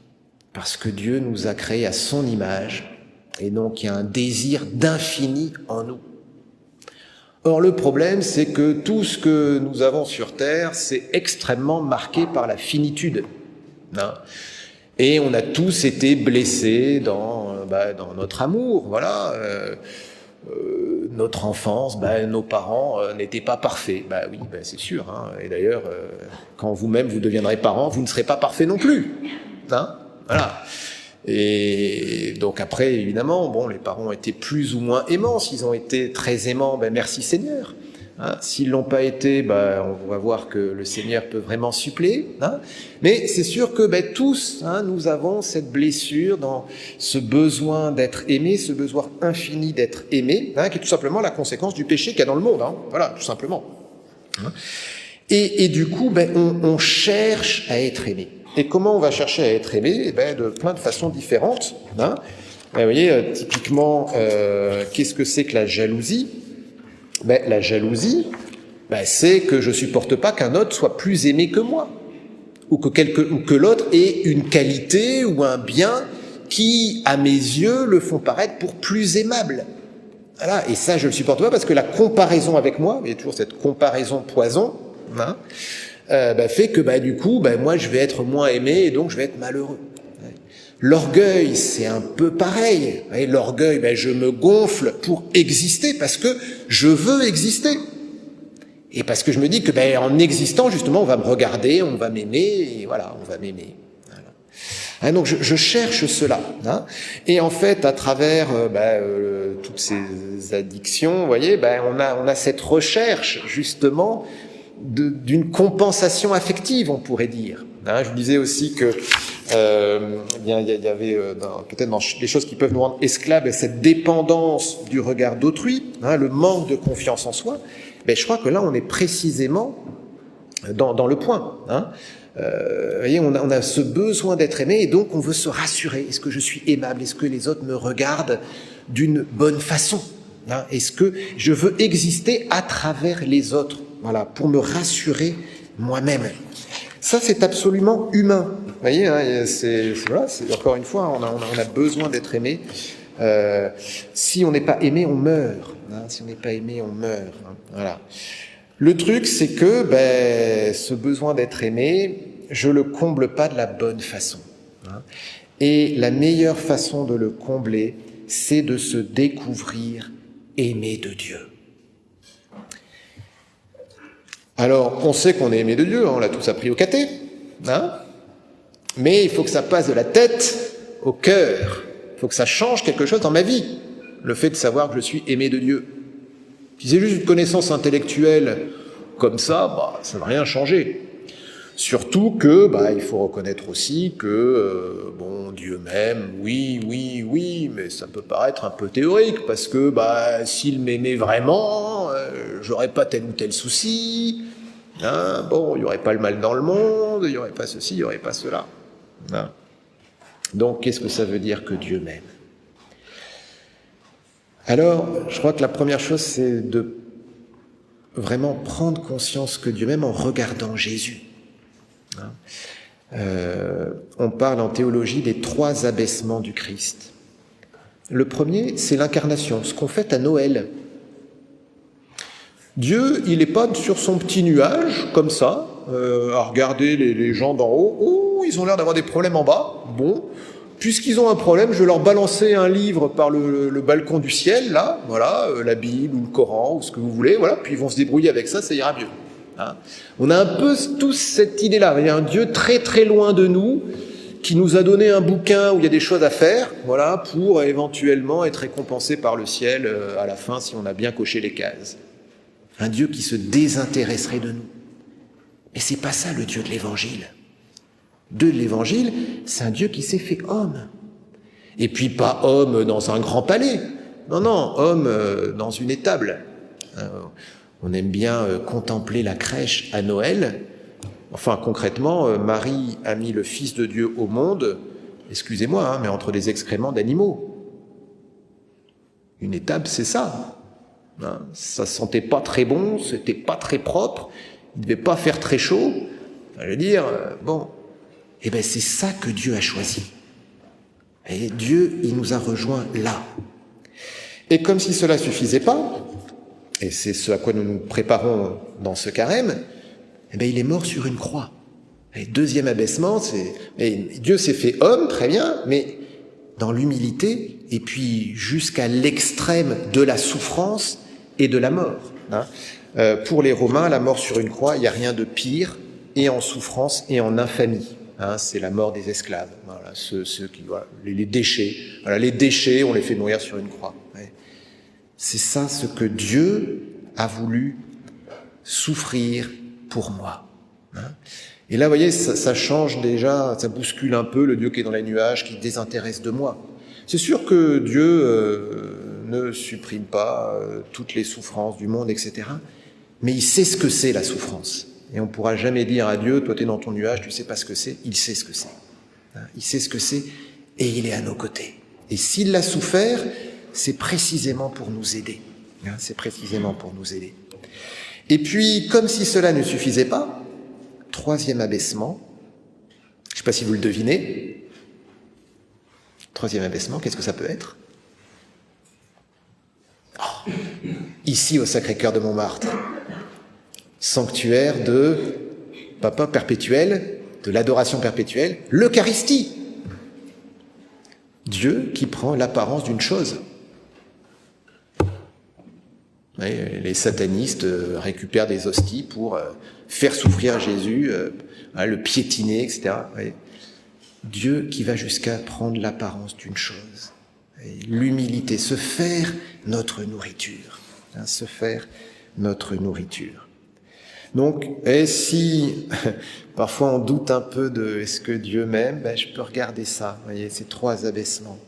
Parce que Dieu nous a créés à son image, et donc il y a un désir d'infini en nous. Or, le problème, c'est que tout ce que nous avons sur Terre, c'est extrêmement marqué par la finitude. Et on a tous été blessés dans notre amour, voilà. Notre enfance, nos parents n'étaient pas parfaits. Oui, c'est sûr. Et d'ailleurs, quand vous-même vous deviendrez parents, vous ne serez pas parfaits non plus. Voilà. Et donc après, évidemment, les parents ont été plus ou moins aimants. S'ils ont été très aimants, merci Seigneur. S'ils l'ont pas été, on va voir que le Seigneur peut vraiment suppléer. Mais c'est sûr que tous, nous avons cette blessure dans ce besoin d'être aimé, ce besoin infini d'être aimé, qui est tout simplement la conséquence du péché qu'il y a dans le monde. Voilà, tout simplement. Et du coup, on cherche à être aimé. Et comment on va chercher à être aimé? De plein de façons différentes. Vous voyez, typiquement, qu'est-ce que c'est que la jalousie? La jalousie, c'est que je supporte pas qu'un autre soit plus aimé que moi, ou que l'autre ait une qualité ou un bien qui, à mes yeux, le font paraître pour plus aimable. Voilà. Et ça, je le supporte pas parce que la comparaison avec moi, il y a toujours cette comparaison poison, fait que du coup, moi, je vais être moins aimé et donc je vais être malheureux. L'orgueil, c'est un peu pareil. L'orgueil, je me gonfle pour exister parce que je veux exister. Et parce que je me dis que en existant, justement, on va me regarder, on va m'aimer, et voilà, on va m'aimer. Voilà. Donc je cherche cela. Et en fait, à travers toutes ces addictions, vous voyez, on a cette recherche, justement, d'une compensation affective, on pourrait dire. Je vous disais aussi que il y avait peut-être dans les choses qui peuvent nous rendre esclaves cette dépendance du regard d'autrui, le manque de confiance en soi. Je crois que là on est précisément dans le point. Vous voyez, on a ce besoin d'être aimé et donc on veut se rassurer. Est-ce que je suis aimable? Est-ce que les autres me regardent d'une bonne façon? Est-ce que je veux exister à travers les autres? Voilà, pour me rassurer moi-même. Ça, c'est absolument humain. Vous voyez, c'est encore une fois, on a besoin d'être aimé. Si on n'est pas aimé, on meurt. Si on n'est pas aimé, on meurt. Voilà. Le truc, c'est que ce besoin d'être aimé, je le comble pas de la bonne façon. Et la meilleure façon de le combler, c'est de se découvrir aimé de Dieu. Alors, on sait qu'on est aimé de Dieu, on l'a tous appris au caté, mais il faut que ça passe de la tête au cœur. Il faut que ça change quelque chose dans ma vie, le fait de savoir que je suis aimé de Dieu. Si c'est juste une connaissance intellectuelle comme ça, ça ne va rien changer. Surtout que, il faut reconnaître aussi que, Dieu m'aime, oui, mais ça peut paraître un peu théorique, parce que, s'il m'aimait vraiment, j'aurais pas tel ou tel souci, il y aurait pas le mal dans le monde, il y aurait pas ceci, il y aurait pas cela. Donc, qu'est-ce que ça veut dire que Dieu m'aime? Alors, je crois que la première chose, c'est de vraiment prendre conscience que Dieu m'aime en regardant Jésus. On parle en théologie des 3 abaissements du Christ. Le premier, c'est l'incarnation, ce qu'on fête à Noël. Dieu, il n'est pas sur son petit nuage, comme ça, à regarder les gens d'en haut. Oh, ils ont l'air d'avoir des problèmes en bas. Bon, puisqu'ils ont un problème, je vais leur balancer un livre par le balcon du ciel, là, voilà, la Bible ou le Coran, ou ce que vous voulez, voilà, puis ils vont se débrouiller avec ça, ça ira mieux. On a un peu tous cette idée-là. Il y a un Dieu très très loin de nous qui nous a donné un bouquin où il y a des choses à faire, voilà, pour éventuellement être récompensé par le ciel à la fin si on a bien coché les cases. un Dieu qui se désintéresserait de nous. Mais c'est pas ça le Dieu de l'Évangile. Dieu de l'Évangile, c'est un Dieu qui s'est fait homme. Et puis pas homme dans un grand palais. Non, homme dans une étable. On aime bien contempler la crèche à Noël. Enfin, concrètement, Marie a mis le Fils de Dieu au monde, excusez-moi, mais entre des excréments d'animaux. Une étable, c'est ça. Ça sentait pas très bon, c'était pas très propre, il devait pas faire très chaud. Je veux dire, c'est ça que Dieu a choisi. Et Dieu, il nous a rejoints là. Et comme si cela suffisait pas, et c'est ce à quoi nous nous préparons dans ce carême, il est mort sur une croix. Et deuxième abaissement, Dieu s'est fait homme, très bien, mais dans l'humilité, et puis jusqu'à l'extrême de la souffrance et de la mort. Pour les Romains, la mort sur une croix, il n'y a rien de pire, et en souffrance et en infamie. C'est la mort des esclaves. Voilà, ceux qui, les déchets. Voilà, les déchets, on les fait mourir sur une croix. Ouais. C'est ça ce que Dieu a voulu souffrir pour moi. Et là, vous voyez, ça change déjà, ça bouscule un peu le Dieu qui est dans les nuages, qui désintéresse de moi. C'est sûr que Dieu ne supprime pas toutes les souffrances du monde, etc. Mais il sait ce que c'est la souffrance. Et on ne pourra jamais dire à Dieu, toi tu es dans ton nuage, tu ne sais pas ce que c'est. Il sait ce que c'est. Il sait ce que c'est et il est à nos côtés. Et s'il l'a souffert, c'est précisément pour nous aider. C'est précisément pour nous aider. Et puis, comme si cela ne suffisait pas, troisième abaissement, je ne sais pas si vous le devinez, troisième abaissement, qu'est-ce que ça peut être ? Ici, au Sacré-Cœur de Montmartre, sanctuaire de Papa perpétuel, de l'adoration perpétuelle, l'Eucharistie. Dieu qui prend l'apparence d'une chose. Les satanistes récupèrent des hosties pour faire souffrir Jésus, le piétiner, etc. Dieu qui va jusqu'à prendre l'apparence d'une chose. L'humilité, se faire notre nourriture. Se faire notre nourriture. Donc, et si parfois on doute un peu de est-ce que Dieu m'aime, je peux regarder ça, vous voyez, ces trois abaissements.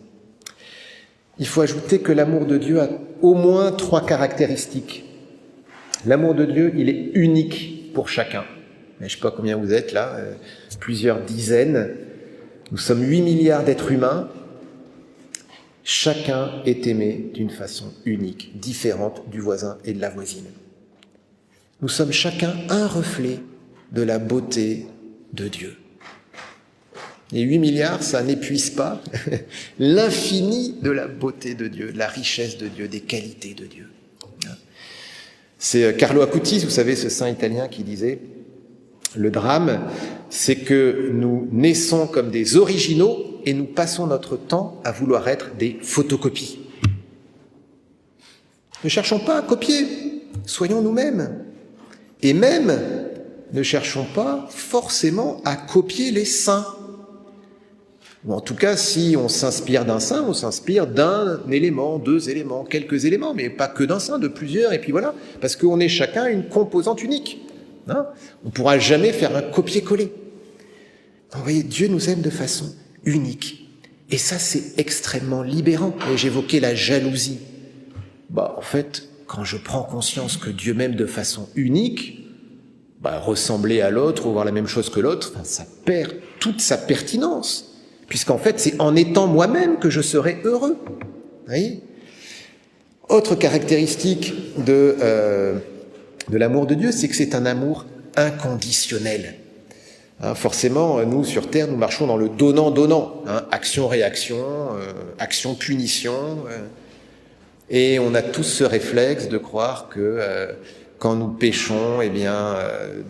Il faut ajouter que l'amour de Dieu a au moins trois caractéristiques. L'amour de Dieu, il est unique pour chacun. Je ne sais pas combien vous êtes là, plusieurs dizaines. Nous sommes 8 milliards d'êtres humains. Chacun est aimé d'une façon unique, différente du voisin et de la voisine. Nous sommes chacun un reflet de la beauté de Dieu. Les 8 milliards, ça n'épuise pas l'infini de la beauté de Dieu, de la richesse de Dieu, des qualités de Dieu. C'est Carlo Acutis, vous savez, ce saint italien qui disait « Le drame, c'est que nous naissons comme des originaux et nous passons notre temps à vouloir être des photocopies. » Ne cherchons pas à copier, soyons nous-mêmes. Et même, ne cherchons pas forcément à copier les saints. Ou en tout cas, si on s'inspire d'un saint, on s'inspire d'un élément, deux éléments, quelques éléments, mais pas que d'un saint, de plusieurs, et puis voilà, parce qu'on est chacun une composante unique. On ne pourra jamais faire un copier-coller. Donc, vous voyez, Dieu nous aime de façon unique. Et ça, c'est extrêmement libérant. Et j'évoquais la jalousie. En fait, quand je prends conscience que Dieu m'aime de façon unique, ressembler à l'autre ou voir la même chose que l'autre, ça perd toute sa pertinence. Puisqu'en fait, c'est en étant moi-même que je serai heureux. Vous voyez ? Autre caractéristique de l'amour de Dieu, c'est que c'est un amour inconditionnel. Forcément, nous, sur Terre, nous marchons dans le donnant-donnant. Action-réaction, action-punition. Et on a tous ce réflexe de croire que quand nous péchons,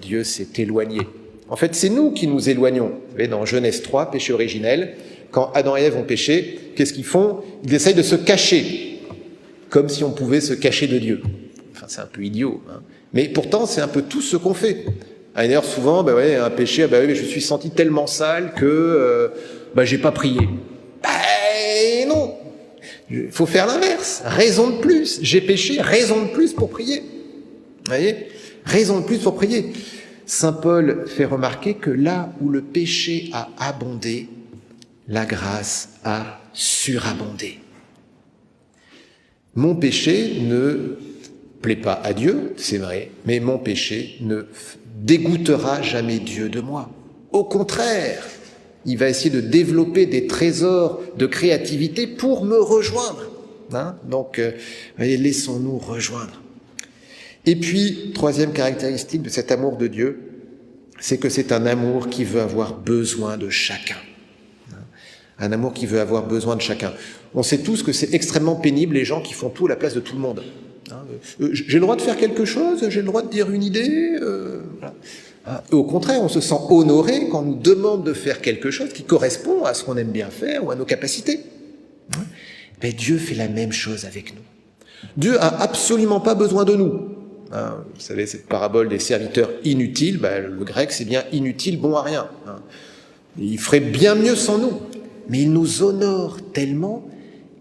Dieu s'est éloigné. En fait, c'est nous qui nous éloignons. Vous savez, dans Genèse 3, péché originel, quand Adam et Ève ont péché, qu'est-ce qu'ils font ? Ils essayent de se cacher, comme si on pouvait se cacher de Dieu. Enfin, c'est un peu idiot, mais pourtant, c'est un peu tout ce qu'on fait. D'ailleurs, souvent, un péché, je suis senti tellement sale que j'ai pas prié. Non, il faut faire l'inverse. Raison de plus. J'ai péché, raison de plus pour prier. Vous voyez ? Raison de plus pour prier. Saint Paul fait remarquer que là où le péché a abondé, la grâce a surabondé. Mon péché ne plaît pas à Dieu, c'est vrai, mais mon péché ne dégoûtera jamais Dieu de moi. Au contraire, il va essayer de développer des trésors de créativité pour me rejoindre. Donc, laissons-nous rejoindre. Et puis, troisième caractéristique de cet amour de Dieu, c'est que c'est un amour qui veut avoir besoin de chacun. Un amour qui veut avoir besoin de chacun. On sait tous que c'est extrêmement pénible les gens qui font tout à la place de tout le monde. J'ai le droit de faire quelque chose, j'ai le droit de dire une idée. Au contraire, on se sent honoré quand on nous demande de faire quelque chose qui correspond à ce qu'on aime bien faire ou à nos capacités. Mais Dieu fait la même chose avec nous. Dieu a absolument pas besoin de nous. Vous savez, cette parabole des serviteurs inutiles, le grec c'est bien inutile, bon à rien. Il ferait bien mieux sans nous. Mais il nous honore tellement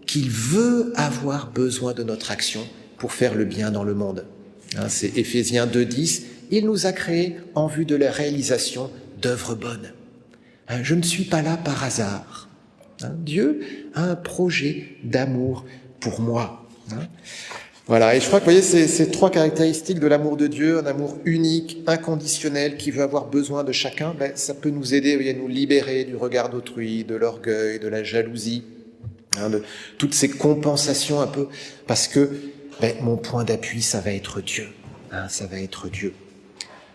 qu'il veut avoir besoin de notre action pour faire le bien dans le monde. C'est Éphésiens 2,10. Il nous a créés en vue de la réalisation d'œuvres bonnes. Je ne suis pas là par hasard. Dieu a un projet d'amour pour moi. Voilà, et je crois que vous voyez, ces trois caractéristiques de l'amour de Dieu, un amour unique, inconditionnel, qui veut avoir besoin de chacun, ça peut nous aider, vous voyez, à nous libérer du regard d'autrui, de l'orgueil, de la jalousie, de toutes ces compensations un peu, parce que mon point d'appui, ça va être Dieu. Ça va être Dieu.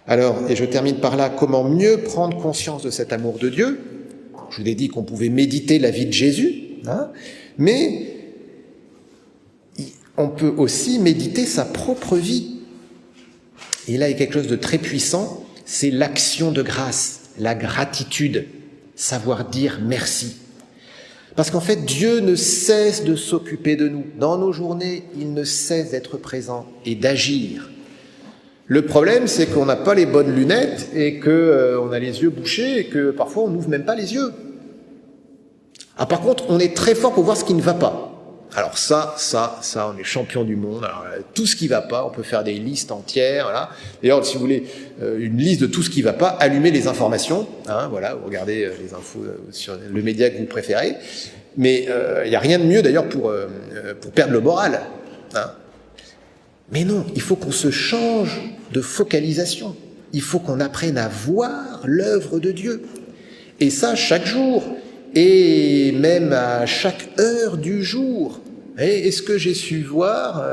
Alors, et je termine par là, comment mieux prendre conscience de cet amour de Dieu ? Je vous ai dit qu'on pouvait méditer la vie de Jésus, mais on peut aussi méditer sa propre vie. Et là, il y a quelque chose de très puissant, c'est l'action de grâce, la gratitude, savoir dire merci. Parce qu'en fait, Dieu ne cesse de s'occuper de nous. Dans nos journées, il ne cesse d'être présent et d'agir. Le problème, c'est qu'on n'a pas les bonnes lunettes et qu'on a les yeux bouchés et que parfois on n'ouvre même pas les yeux. Par contre, on est très fort pour voir ce qui ne va pas. Alors ça, on est champion du monde. Alors, tout ce qui ne va pas, on peut faire des listes entières. Voilà. D'ailleurs, si vous voulez une liste de tout ce qui ne va pas, allumez les informations. Voilà, vous regardez les infos sur le média que vous préférez. Mais il n'y a rien de mieux d'ailleurs pour perdre le moral. Mais non, il faut qu'on se change de focalisation. Il faut qu'on apprenne à voir l'œuvre de Dieu. Et ça, chaque jour. Et même à chaque heure du jour. Est-ce que j'ai su voir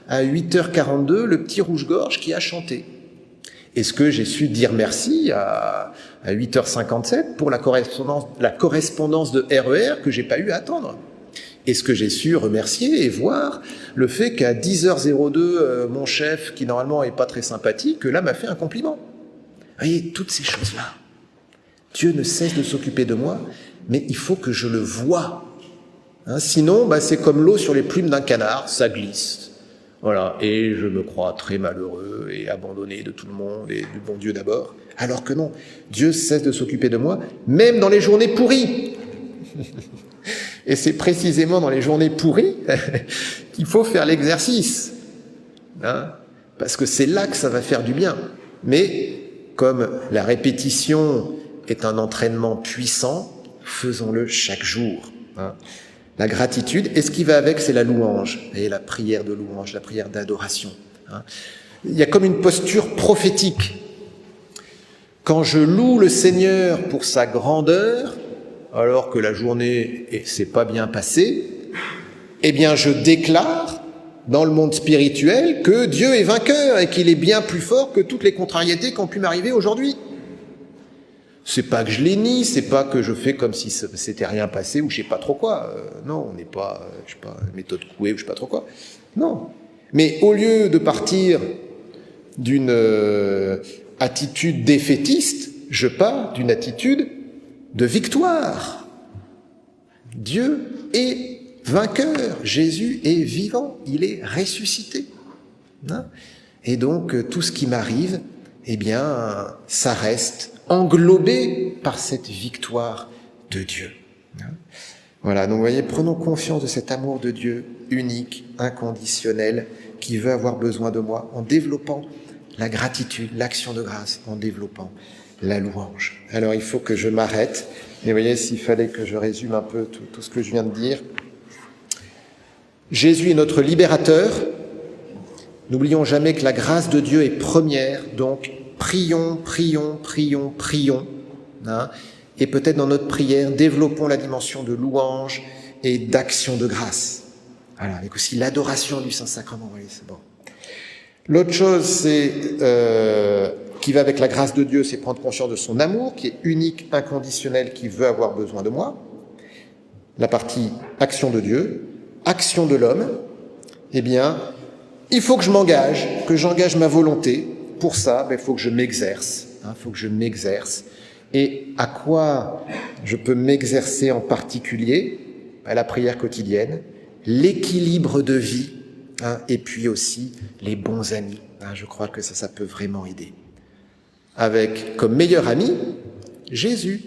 à 8h42 le petit rouge-gorge qui a chanté ? Est-ce que j'ai su dire merci à 8h57 pour la correspondance de RER que j'ai pas eu à attendre ? Est-ce que j'ai su remercier et voir le fait qu'à 10h02, mon chef, qui normalement est pas très sympathique, là m'a fait un compliment ? Vous voyez, toutes ces choses-là. Dieu ne cesse de s'occuper de moi, mais il faut que je le voie. Sinon, c'est comme l'eau sur les plumes d'un canard, ça glisse. Voilà, et je me crois très malheureux et abandonné de tout le monde et du bon Dieu d'abord. Alors que non, Dieu cesse de s'occuper de moi, même dans les journées pourries. Et c'est précisément dans les journées pourries qu'il faut faire l'exercice. Parce que c'est là que ça va faire du bien. Mais comme la répétition est un entraînement puissant, faisons-le chaque jour. La gratitude, et ce qui va avec, c'est la louange, et la prière de louange, la prière d'adoration. Il y a comme une posture prophétique. Quand je loue le Seigneur pour sa grandeur, alors que la journée s'est pas bien passée, eh bien je déclare dans le monde spirituel que Dieu est vainqueur et qu'il est bien plus fort que toutes les contrariétés qui ont pu m'arriver aujourd'hui. C'est pas que je les nie, c'est pas que je fais comme si c'était rien passé ou je sais pas trop quoi. Non, on n'est pas, je sais pas, méthode Coué ou je sais pas trop quoi. Non. Mais au lieu de partir d'une attitude défaitiste, je pars d'une attitude de victoire. Dieu est vainqueur. Jésus est vivant. Il est ressuscité. Et donc, tout ce qui m'arrive, eh bien, ça reste englobé par cette victoire de Dieu. Voilà, donc vous voyez, prenons confiance de cet amour de Dieu unique, inconditionnel, qui veut avoir besoin de moi, en développant la gratitude, l'action de grâce, en développant la louange. Alors il faut que je m'arrête, mais vous voyez, s'il fallait que je résume un peu tout ce que je viens de dire. Jésus est notre libérateur. N'oublions jamais que la grâce de Dieu est première, donc prions, prions, prions, prions. Hein, et peut-être dans notre prière, développons la dimension de louange et d'action de grâce. Voilà, avec aussi l'adoration du Saint-Sacrement, oui, c'est bon. L'autre chose, c'est qui va avec la grâce de Dieu, c'est prendre conscience de son amour, qui est unique, inconditionnel, qui veut avoir besoin de moi. La partie action de Dieu, action de l'homme, eh bien, il faut que je m'engage, que j'engage ma volonté. Pour ça, il faut que je m'exerce. Il faut que je m'exerce. Et à quoi je peux m'exercer en particulier? La prière quotidienne, l'équilibre de vie, et puis aussi les bons amis. Je crois que ça peut vraiment aider. Avec comme meilleur ami, Jésus.